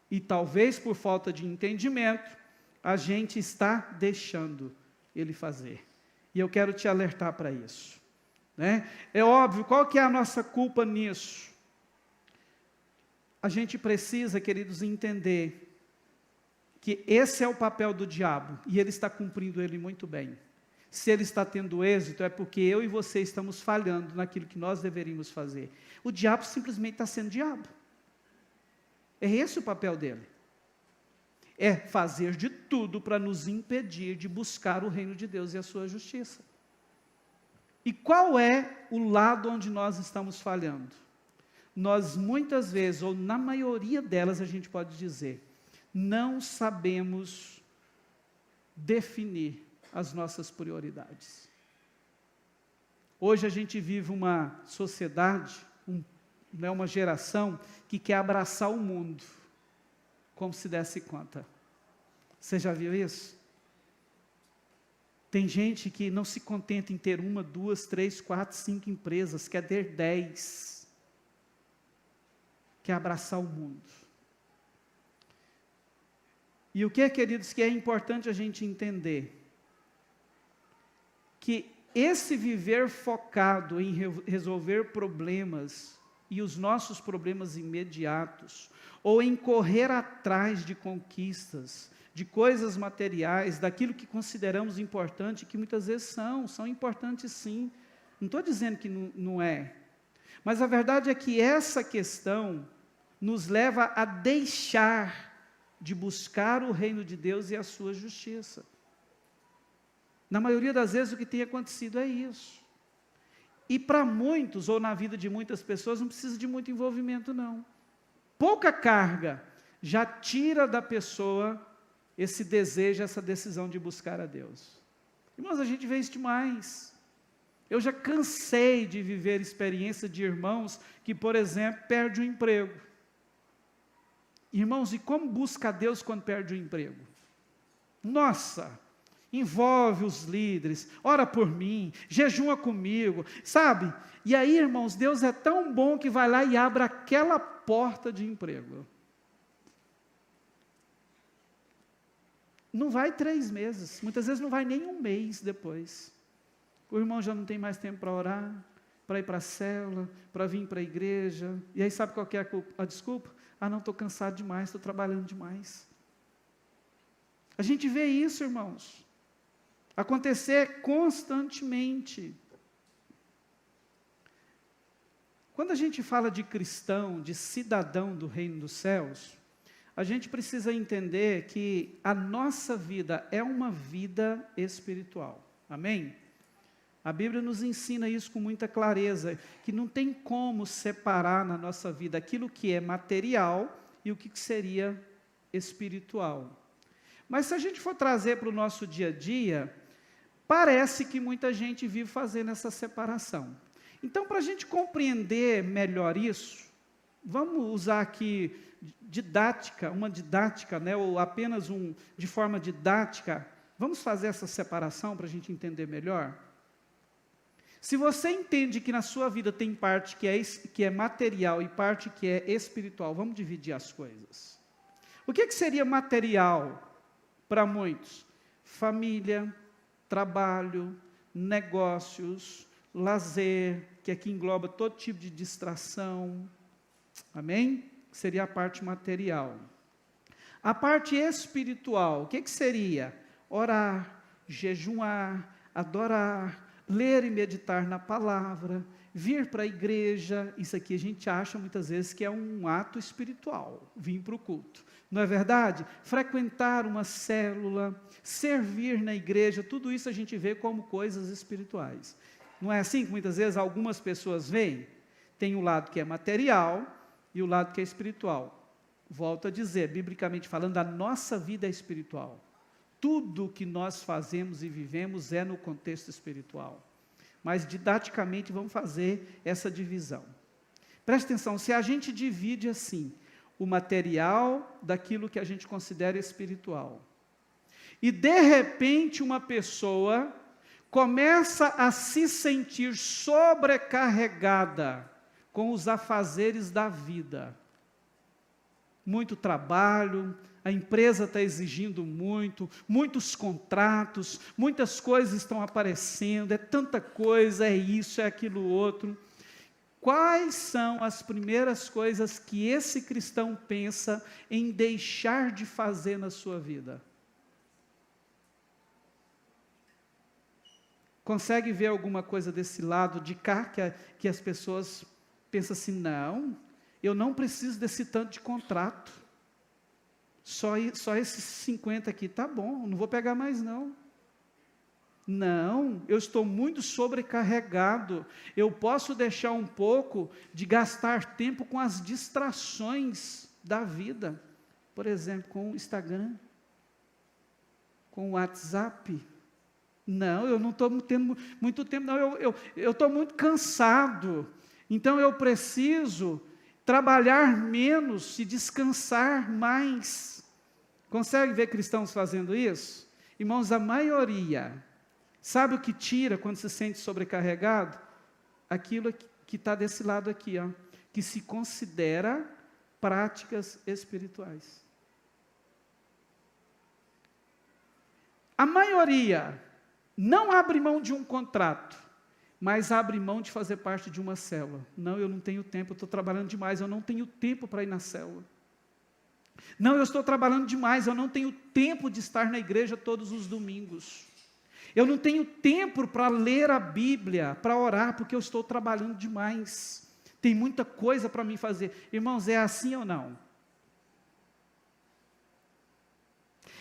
E talvez por falta de entendimento, a gente está deixando Ele fazer. E eu quero te alertar para isso. Né? É óbvio, qual que é a nossa culpa nisso? A gente precisa, queridos, entender que esse é o papel do diabo, e ele está cumprindo ele muito bem. Se ele está tendo êxito, é porque eu e você estamos falhando naquilo que nós deveríamos fazer. O diabo simplesmente está sendo diabo. É esse o papel dele. É fazer de tudo para nos impedir de buscar o reino de Deus e a sua justiça. E qual é o lado onde nós estamos falhando? Nós muitas vezes, ou na maioria delas, a gente pode dizer, não sabemos definir as nossas prioridades. Hoje a gente vive uma sociedade, uma geração que quer abraçar o mundo, como se desse conta. Você já viu isso? Tem gente que não se contenta em ter 1, 2, 3, 4, 5 empresas, quer ter 10. Quer abraçar o mundo. E o que, queridos, que é importante a gente entender? Que esse viver focado em resolver problemas, e os nossos problemas imediatos, ou em correr atrás de conquistas, de coisas materiais, daquilo que consideramos importante, que muitas vezes são importantes sim, não estou dizendo que não é, mas a verdade é que essa questão nos leva a deixar de buscar o reino de Deus e a sua justiça. Na maioria das vezes o que tem acontecido é isso. E para muitos, ou na vida de muitas pessoas, não precisa de muito envolvimento não. Pouca carga já tira da pessoa esse desejo, essa decisão de buscar a Deus. Irmãos, a gente vê isso demais. Eu já cansei de viver experiência de irmãos que, por exemplo, perdem o emprego. Irmãos, e como busca a Deus quando perde o emprego? Nossa! Envolve os líderes, ora por mim, jejua comigo, sabe? E aí, irmãos, Deus é tão bom que vai lá e abre aquela porta de emprego. Não vai 3 meses, muitas vezes não vai nem 1 mês depois. O irmão já não tem mais tempo para orar, para ir para a célula, para vir para a igreja. E aí sabe qual que é a desculpa? Ah, não, estou cansado demais, estou trabalhando demais. A gente vê isso, irmãos, acontecer constantemente. Quando a gente fala de cristão, de cidadão do reino dos céus, a gente precisa entender que a nossa vida é uma vida espiritual. Amém? A Bíblia nos ensina isso com muita clareza, que não tem como separar na nossa vida aquilo que é material e o que seria espiritual. Mas se a gente for trazer para o nosso dia a dia, parece que muita gente vive fazendo essa separação. Então, para a gente compreender melhor isso, vamos usar aqui didática, uma didática, né, ou apenas de forma didática, vamos fazer essa separação para a gente entender melhor? Se você entende que na sua vida tem parte que é material e parte que é espiritual, vamos dividir as coisas. O que seria material para muitos? Família, trabalho, negócios, lazer, que aqui engloba todo tipo de distração, amém? Seria a parte material. A parte espiritual, o que seria? Orar, jejuar, adorar, ler e meditar na palavra, vir para a igreja. Isso aqui a gente acha muitas vezes que é um ato espiritual, vir para o culto. Não é verdade? Frequentar uma célula, servir na igreja, tudo isso a gente vê como coisas espirituais. Não é assim que muitas vezes algumas pessoas veem? Tem o lado que é material e o lado que é espiritual. Volto a dizer, biblicamente falando, a nossa vida é espiritual. Tudo que nós fazemos e vivemos é no contexto espiritual. Mas didaticamente vamos fazer essa divisão. Preste atenção, se a gente divide assim, o material daquilo que a gente considera espiritual, e de repente uma pessoa começa a se sentir sobrecarregada com os afazeres da vida, muito trabalho, a empresa está exigindo muito, muitos contratos, muitas coisas estão aparecendo, é tanta coisa, é isso, é aquilo outro. Quais são as primeiras coisas que esse cristão pensa em deixar de fazer na sua vida? Consegue ver alguma coisa desse lado de cá, que as pessoas pensam assim, não, eu não preciso desse tanto de contrato, só esses 50 aqui, tá bom, não vou pegar mais não. Não, eu estou muito sobrecarregado, eu posso deixar um pouco de gastar tempo com as distrações da vida, por exemplo, com o Instagram, com o WhatsApp. Não, eu não estou tendo muito tempo, não, eu estou muito cansado, então eu preciso trabalhar menos e descansar mais. Consegue ver cristãos fazendo isso? Irmãos, a maioria, sabe o que tira quando se sente sobrecarregado? Aquilo que está desse lado aqui, ó, que se considera práticas espirituais. A maioria não abre mão de um contrato, mas abre mão de fazer parte de uma célula. Não, eu não tenho tempo, eu estou trabalhando demais, eu não tenho tempo para ir na célula. Não, eu estou trabalhando demais, eu não tenho tempo de estar na igreja todos os domingos. Eu não tenho tempo para ler a Bíblia, para orar, porque eu estou trabalhando demais. Tem muita coisa para mim fazer. Irmãos, é assim ou não?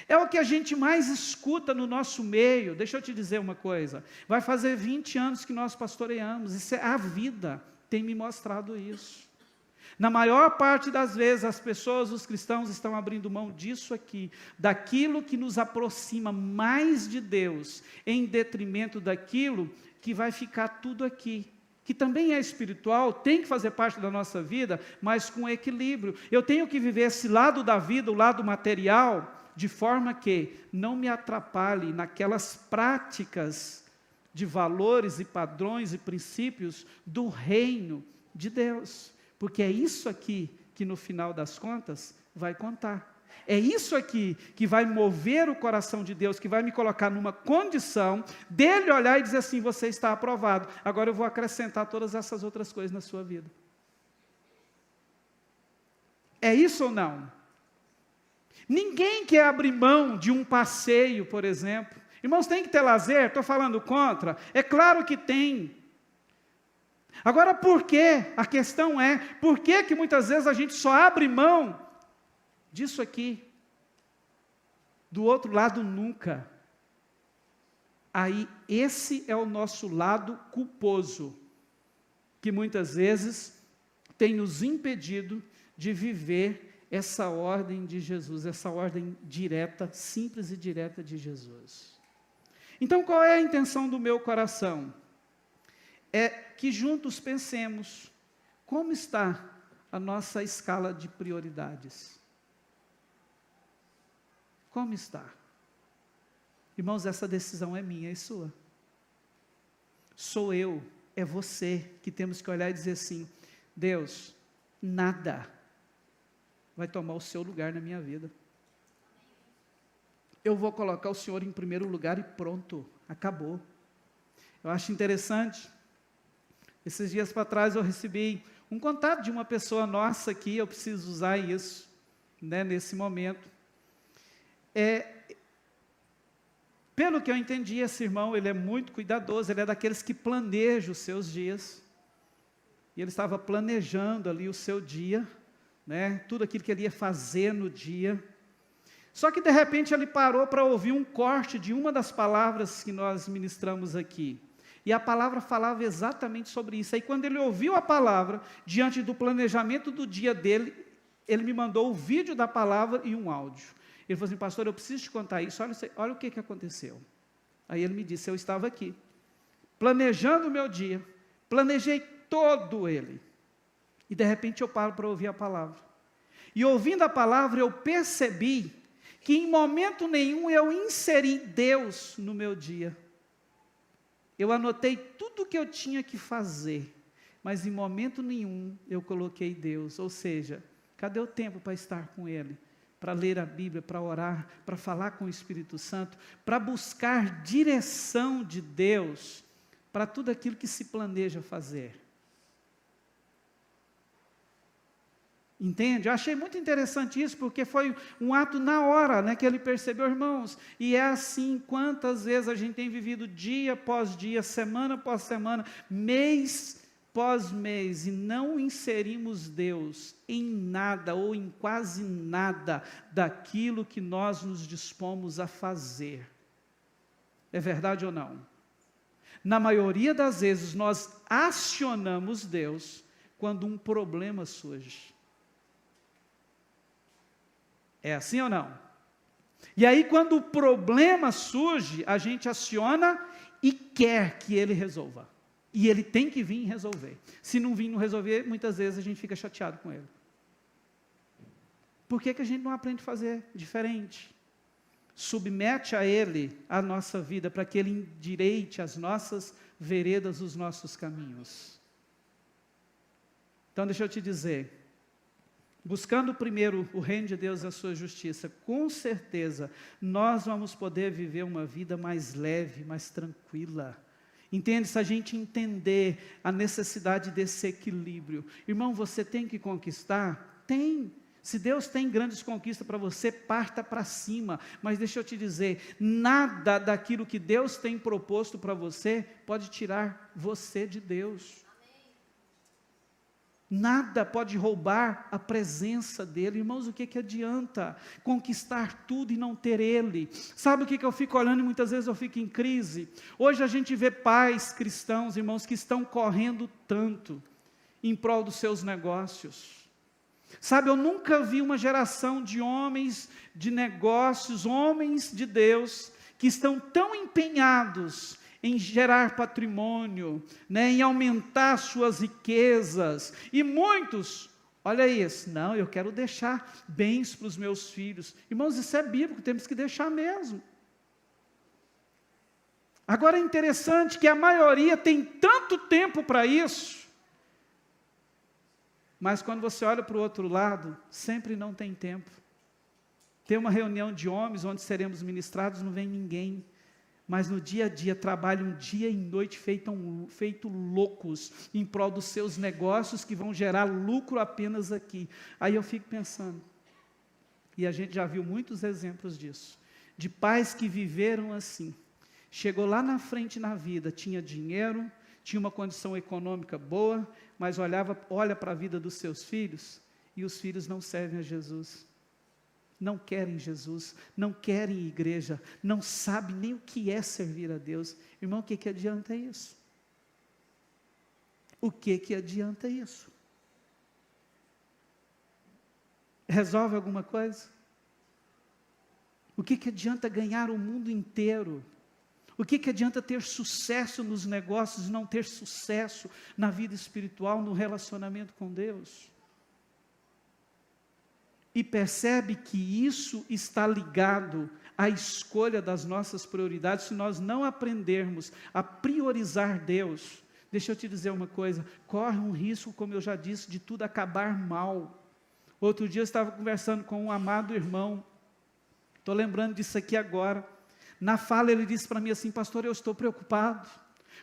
É o que a gente mais escuta no nosso meio. Deixa eu te dizer uma coisa. Vai fazer 20 anos que nós pastoreamos. Isso é a vida, tem me mostrado isso. Na maior parte das vezes, as pessoas, os cristãos, estão abrindo mão disso aqui, daquilo que nos aproxima mais de Deus, em detrimento daquilo que vai ficar tudo aqui, que também é espiritual, tem que fazer parte da nossa vida, mas com equilíbrio. Eu tenho que viver esse lado da vida, o lado material, de forma que não me atrapalhe naquelas práticas de valores e padrões e princípios do reino de Deus. Porque é isso aqui que no final das contas vai contar. É isso aqui que vai mover o coração de Deus, que vai me colocar numa condição dele olhar e dizer assim, você está aprovado. Agora eu vou acrescentar todas essas outras coisas na sua vida. É isso ou não? Ninguém quer abrir mão de um passeio, por exemplo. Irmãos, tem que ter lazer? Estou falando contra? É claro que tem. Agora, por quê? A questão é, por que muitas vezes a gente só abre mão disso aqui? Do outro lado, nunca. Aí, esse é o nosso lado culposo, que muitas vezes tem nos impedido de viver essa ordem de Jesus, essa ordem direta, simples e direta de Jesus. Então, qual é a intenção do meu coração? É que juntos pensemos, como está a nossa escala de prioridades? Como está? Irmãos, essa decisão é minha e sua. Sou eu, é você que temos que olhar e dizer assim: Deus, nada vai tomar o seu lugar na minha vida. Eu vou colocar o Senhor em primeiro lugar e pronto, acabou. Eu acho interessante, esses dias para trás eu recebi um contato de uma pessoa nossa aqui, eu preciso usar isso, né, nesse momento. Pelo que eu entendi, esse irmão, ele é muito cuidadoso, ele é daqueles que planejam os seus dias, e ele estava planejando ali o seu dia, né, tudo aquilo que ele ia fazer no dia. Só que de repente ele parou para ouvir um corte de uma das palavras que nós ministramos aqui, e a palavra falava exatamente sobre isso. Aí quando ele ouviu a palavra, diante do planejamento do dia dele, ele me mandou o vídeo da palavra e um áudio. Ele falou assim: pastor, eu preciso te contar isso, olha o que aconteceu. Aí ele me disse: eu estava aqui, planejando o meu dia, planejei todo ele, e de repente eu paro para ouvir a palavra, e ouvindo a palavra eu percebi que em momento nenhum eu inseri Deus no meu dia. Eu anotei tudo o que eu tinha que fazer, mas em momento nenhum eu coloquei Deus. Ou seja, cadê o tempo para estar com Ele? Para ler a Bíblia, para orar, para falar com o Espírito Santo, para buscar direção de Deus para tudo aquilo que se planeja fazer. Entende? Eu achei muito interessante isso, porque foi um ato na hora, né, que ele percebeu, irmãos, e é assim, quantas vezes a gente tem vivido dia após dia, semana após semana, mês após mês, e não inserimos Deus em nada, ou em quase nada, daquilo que nós nos dispomos a fazer. É verdade ou não? Na maioria das vezes, nós acionamos Deus quando um problema surge. É assim ou não? E aí quando o problema surge, a gente aciona e quer que ele resolva. E ele tem que vir resolver. Se não vir não resolver, muitas vezes a gente fica chateado com ele. Por que a gente não aprende a fazer diferente? Submete a ele a nossa vida, para que ele endireite as nossas veredas, os nossos caminhos. Então deixa eu te dizer, buscando primeiro o reino de Deus e a sua justiça, com certeza nós vamos poder viver uma vida mais leve, mais tranquila. Entende? Se a gente entender a necessidade desse equilíbrio. Irmão, você tem que conquistar? Tem. Se Deus tem grandes conquistas para você, parta para cima. Mas deixa eu te dizer, nada daquilo que Deus tem proposto para você pode tirar você de Deus. Nada pode roubar a presença dEle. Irmãos, o que adianta conquistar tudo e não ter Ele? Sabe o que eu fico olhando e muitas vezes eu fico em crise? Hoje a gente vê pais cristãos, irmãos, que estão correndo tanto em prol dos seus negócios. Sabe, eu nunca vi uma geração de homens de negócios, homens de Deus, que estão tão empenhados em gerar patrimônio, né, em aumentar suas riquezas, e muitos, olha isso, não, eu quero deixar bens para os meus filhos. Irmãos, isso é bíblico, temos que deixar mesmo. Agora é interessante que a maioria tem tanto tempo para isso, mas quando você olha para o outro lado, sempre não tem tempo. Tem uma reunião de homens onde seremos ministrados, não vem ninguém. Mas no dia a dia trabalham dia e noite feito loucos em prol dos seus negócios que vão gerar lucro apenas aqui. Aí eu fico pensando, e a gente já viu muitos exemplos disso, de pais que viveram assim, chegou lá na frente na vida, tinha dinheiro, tinha uma condição econômica boa, mas olha para a vida dos seus filhos, e os filhos não servem a Jesus. Não querem Jesus, não querem igreja, não sabem nem o que é servir a Deus. Irmão, o que adianta isso? O que adianta isso? Resolve alguma coisa? O que adianta ganhar o mundo inteiro? O que adianta ter sucesso nos negócios e não ter sucesso na vida espiritual, no relacionamento com Deus? e percebe que isso está ligado à escolha das nossas prioridades. Se nós não aprendermos a priorizar Deus, deixa eu te dizer uma coisa, corre um risco, como eu já disse, de tudo acabar mal. Outro dia eu estava conversando com um amado irmão, estou lembrando disso aqui agora. Na fala ele disse para mim assim: pastor, eu estou preocupado,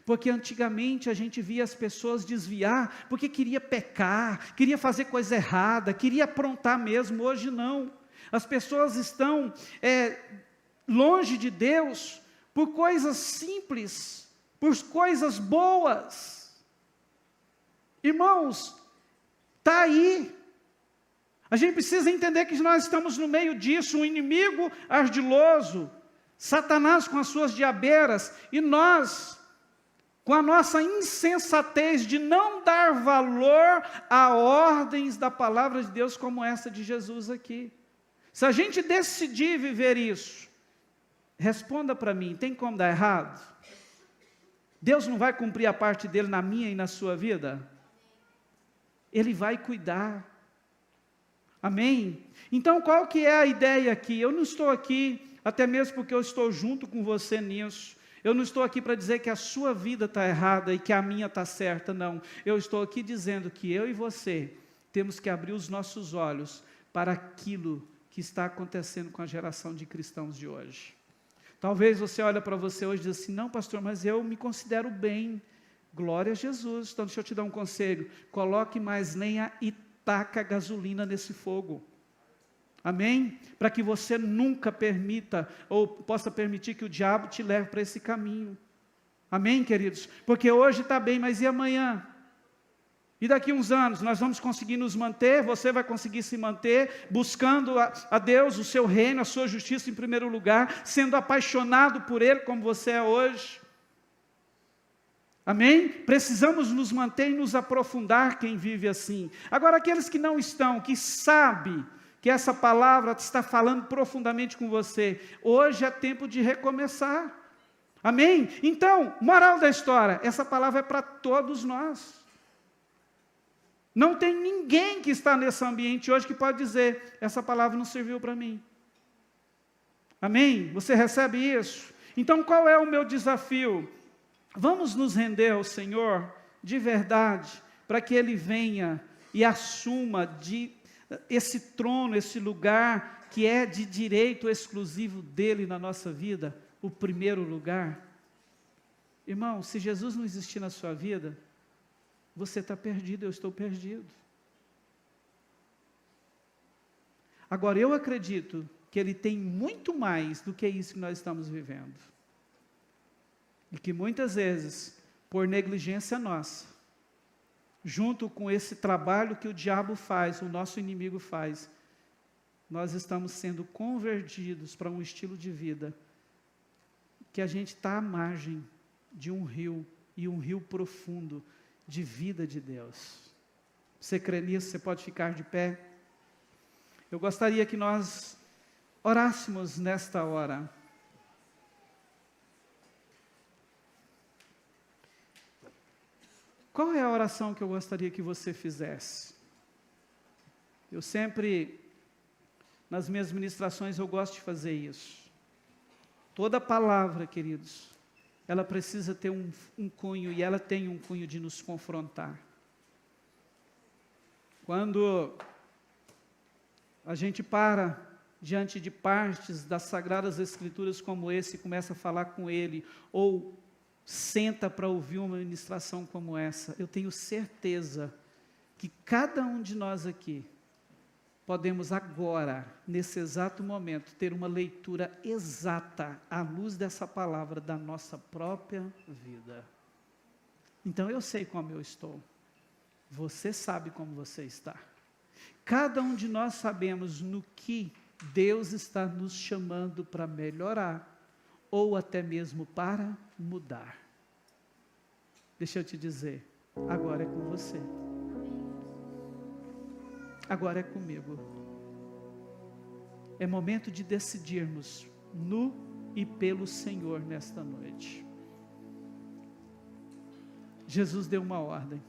porque antigamente a gente via as pessoas desviar, porque queria pecar, queria fazer coisa errada, queria aprontar mesmo. Hoje não, as pessoas estão longe de Deus, por coisas simples, por coisas boas. Irmãos, está aí, a gente precisa entender que nós estamos no meio disso, um inimigo ardiloso, Satanás com as suas diabeiras, e nós, com a nossa insensatez de não dar valor a ordens da palavra de Deus como essa de Jesus aqui. Se a gente decidir viver isso, responda para mim, tem como dar errado? Deus não vai cumprir a parte dele na minha e na sua vida? Ele vai cuidar. Amém? Então qual que é a ideia aqui? Eu não estou aqui, até mesmo porque eu estou junto com você nisso, eu não estou aqui para dizer que a sua vida está errada e que a minha está certa, não. Eu estou aqui dizendo que eu e você temos que abrir os nossos olhos para aquilo que está acontecendo com a geração de cristãos de hoje. Talvez você olhe para você hoje e diz assim: não, pastor, mas eu me considero bem. Glória a Jesus. Então deixa eu te dar um conselho: coloque mais lenha e taca gasolina nesse fogo. Amém? Para que você nunca permita, ou possa permitir que o diabo te leve para esse caminho. Amém, queridos? Porque hoje está bem, mas e amanhã? E daqui uns anos, nós vamos conseguir nos manter, você vai conseguir se manter, buscando a Deus, o seu reino, a sua justiça em primeiro lugar, sendo apaixonado por Ele, como você é hoje. Amém? Precisamos nos manter e nos aprofundar, quem vive assim. Agora, aqueles que não estão, que sabem que essa palavra está falando profundamente com você, hoje é tempo de recomeçar. Amém? Então, moral da história, essa palavra é para todos nós. Não tem ninguém que está nesse ambiente hoje que pode dizer: essa palavra não serviu para mim. Amém? Você recebe isso? Então, qual é o meu desafio? Vamos nos render ao Senhor de verdade, para que Ele venha e assuma esse trono, esse lugar que é de direito exclusivo dEle na nossa vida, o primeiro lugar. Irmão, se Jesus não existir na sua vida, você está perdido, eu estou perdido. Agora, eu acredito que Ele tem muito mais do que isso que nós estamos vivendo. E que muitas vezes, por negligência nossa, junto com esse trabalho que o diabo faz, o nosso inimigo faz, nós estamos sendo convertidos para um estilo de vida que a gente está à margem de um rio, e um rio profundo, de vida de Deus. Você crê nisso? Você pode ficar de pé? Eu gostaria que nós orássemos nesta hora. Qual é a oração que eu gostaria que você fizesse? Eu sempre, nas minhas ministrações, eu gosto de fazer isso. Toda palavra, queridos, ela precisa ter um cunho, e ela tem um cunho de nos confrontar. Quando a gente para diante de partes das Sagradas Escrituras como esse, e começa a falar com ele, ou senta para ouvir uma ministração como essa, eu tenho certeza que cada um de nós aqui podemos agora, nesse exato momento, ter uma leitura exata, à luz dessa palavra, da nossa própria vida. Então eu sei como eu estou, você sabe como você está. Cada um de nós sabemos no que Deus está nos chamando para melhorar, ou até mesmo para mudar. Deixa eu te dizer, agora é com você. Agora é comigo. É momento de decidirmos no e pelo Senhor nesta noite. Jesus deu uma ordem.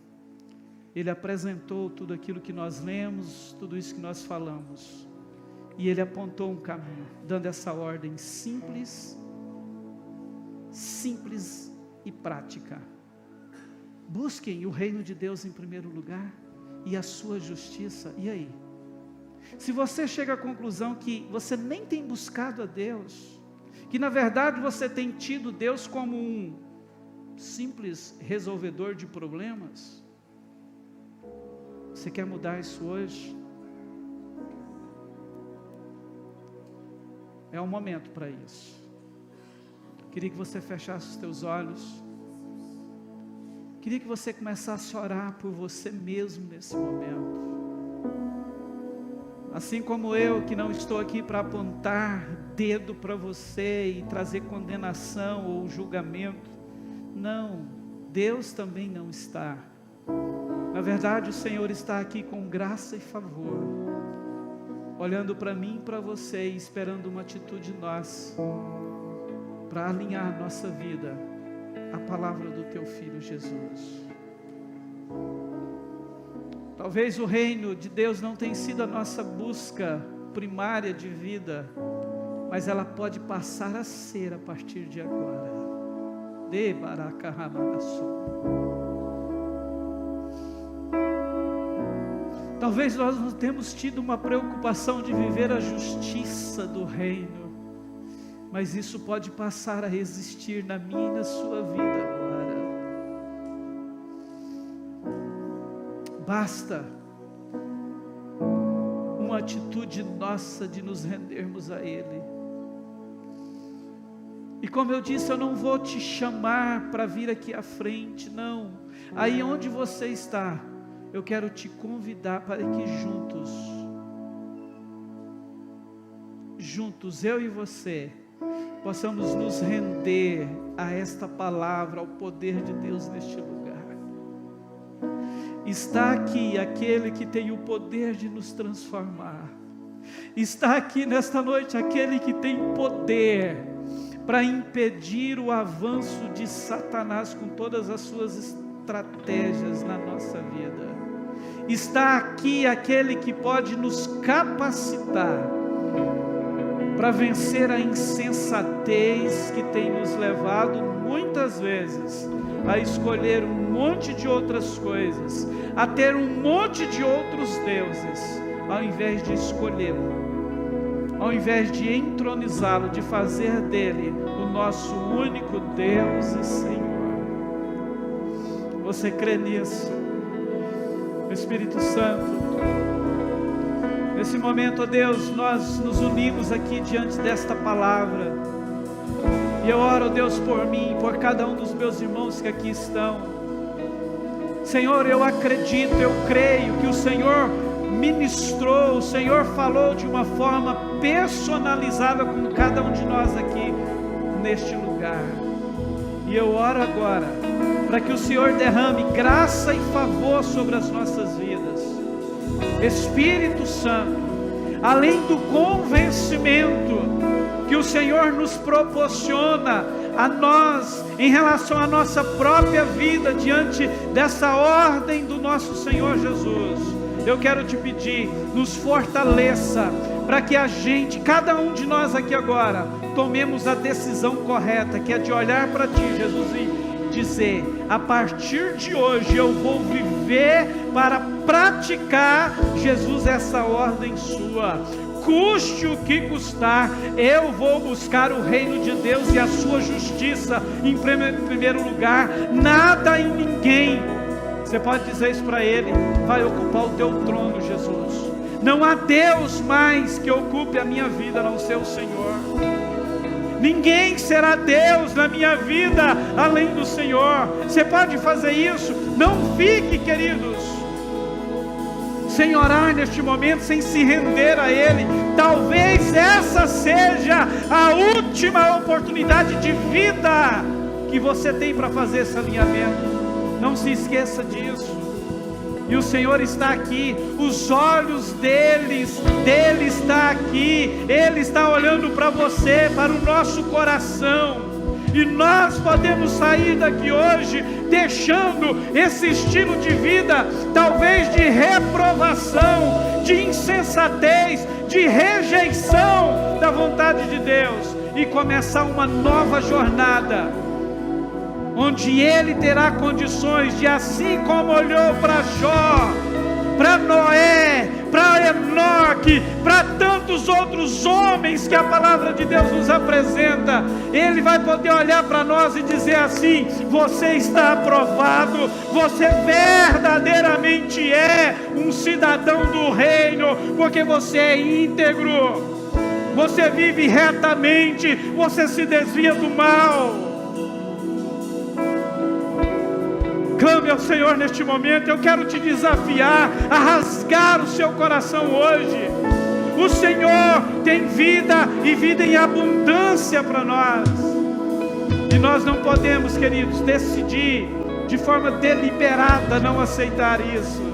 Ele apresentou tudo aquilo que nós lemos, tudo isso que nós falamos. E Ele apontou um caminho, dando essa ordem simples e prática. Busquem o reino de Deus em primeiro lugar e a sua justiça. E aí? Se você chega à conclusão que você nem tem buscado a Deus, que na verdade você tem tido Deus como um simples resolvedor de problemas, você quer mudar isso hoje? É o momento para isso. Queria que você fechasse os teus olhos. Queria que você começasse a orar por você mesmo nesse momento. Assim como eu, que não estou aqui para apontar dedo para você e trazer condenação ou julgamento. Não, Deus também não está. Na verdade, o Senhor está aqui com graça e favor, olhando para mim e para você e esperando uma atitude nossa, para alinhar nossa vida à palavra do Teu Filho Jesus. Talvez o reino de Deus não tenha sido a nossa busca primária de vida, mas ela pode passar a ser a partir de agora. De Baracahamaçu. Talvez nós não temos tido uma preocupação de viver a justiça do reino, mas isso pode passar a existir na minha e na sua vida agora. Basta uma atitude nossa de nos rendermos a Ele. E como eu disse, eu não vou te chamar para vir aqui à frente, não. Aí onde você está, eu quero te convidar para que juntos, eu e você, possamos nos render a esta palavra, ao poder de Deus neste lugar. Está aqui aquele que tem o poder de nos transformar. Está aqui nesta noite aquele que tem poder para impedir o avanço de Satanás com todas as suas estratégias na nossa vida. Está aqui aquele que pode nos capacitar para vencer a insensatez que tem nos levado muitas vezes a escolher um monte de outras coisas, a ter um monte de outros deuses, ao invés de escolhê-lo, ao invés de entronizá-lo, de fazer dele o nosso único Deus e Senhor. Você crê nisso? Espírito Santo, nesse momento, ó Deus, nós nos unimos aqui diante desta palavra, e eu oro, ó Deus, por mim, por cada um dos meus irmãos que aqui estão. Senhor, eu acredito, eu creio que o Senhor ministrou, o Senhor falou de uma forma personalizada com cada um de nós aqui neste lugar, e eu oro agora para que o Senhor derrame graça e favor sobre as nossas vidas. Espírito Santo, além do convencimento que o Senhor nos proporciona a nós, em relação à nossa própria vida, diante dessa ordem do nosso Senhor Jesus, eu quero te pedir, nos fortaleça, para que a gente, cada um de nós aqui agora, tomemos a decisão correta, que é de olhar para Ti, Jesus, e dizer: a partir de hoje eu vou viver para praticar, Jesus, essa ordem Sua. Custe o que custar, eu vou buscar o reino de Deus e a sua justiça em primeiro lugar, nada e ninguém. Você pode dizer isso para Ele: vai ocupar o teu trono, Jesus. Não há Deus mais que ocupe a minha vida, a não ser o Senhor. Ninguém será Deus na minha vida além do Senhor. Você pode fazer isso. Não fique, queridos, sem orar neste momento, sem se render a Ele. Talvez essa seja a última oportunidade de vida que você tem para fazer esse alinhamento. Não se esqueça disso. E o Senhor está aqui, os olhos dele está aqui, Ele está olhando para você, para o nosso coração. E nós podemos sair daqui hoje deixando esse estilo de vida, talvez de reprovação, de insensatez, de rejeição da vontade de Deus, e começar uma nova jornada, onde Ele terá condições de, assim como olhou para Jó, para Noé, para Enoque, para tantos outros homens que a palavra de Deus nos apresenta, Ele vai poder olhar para nós e dizer assim: você está aprovado, você verdadeiramente é um cidadão do reino, porque você é íntegro, você vive retamente, você se desvia do mal. Clame ao Senhor neste momento. Eu quero te desafiar a rasgar o seu coração hoje. O Senhor tem vida, e vida em abundância para nós. E nós não podemos, queridos, decidir de forma deliberada não aceitar isso.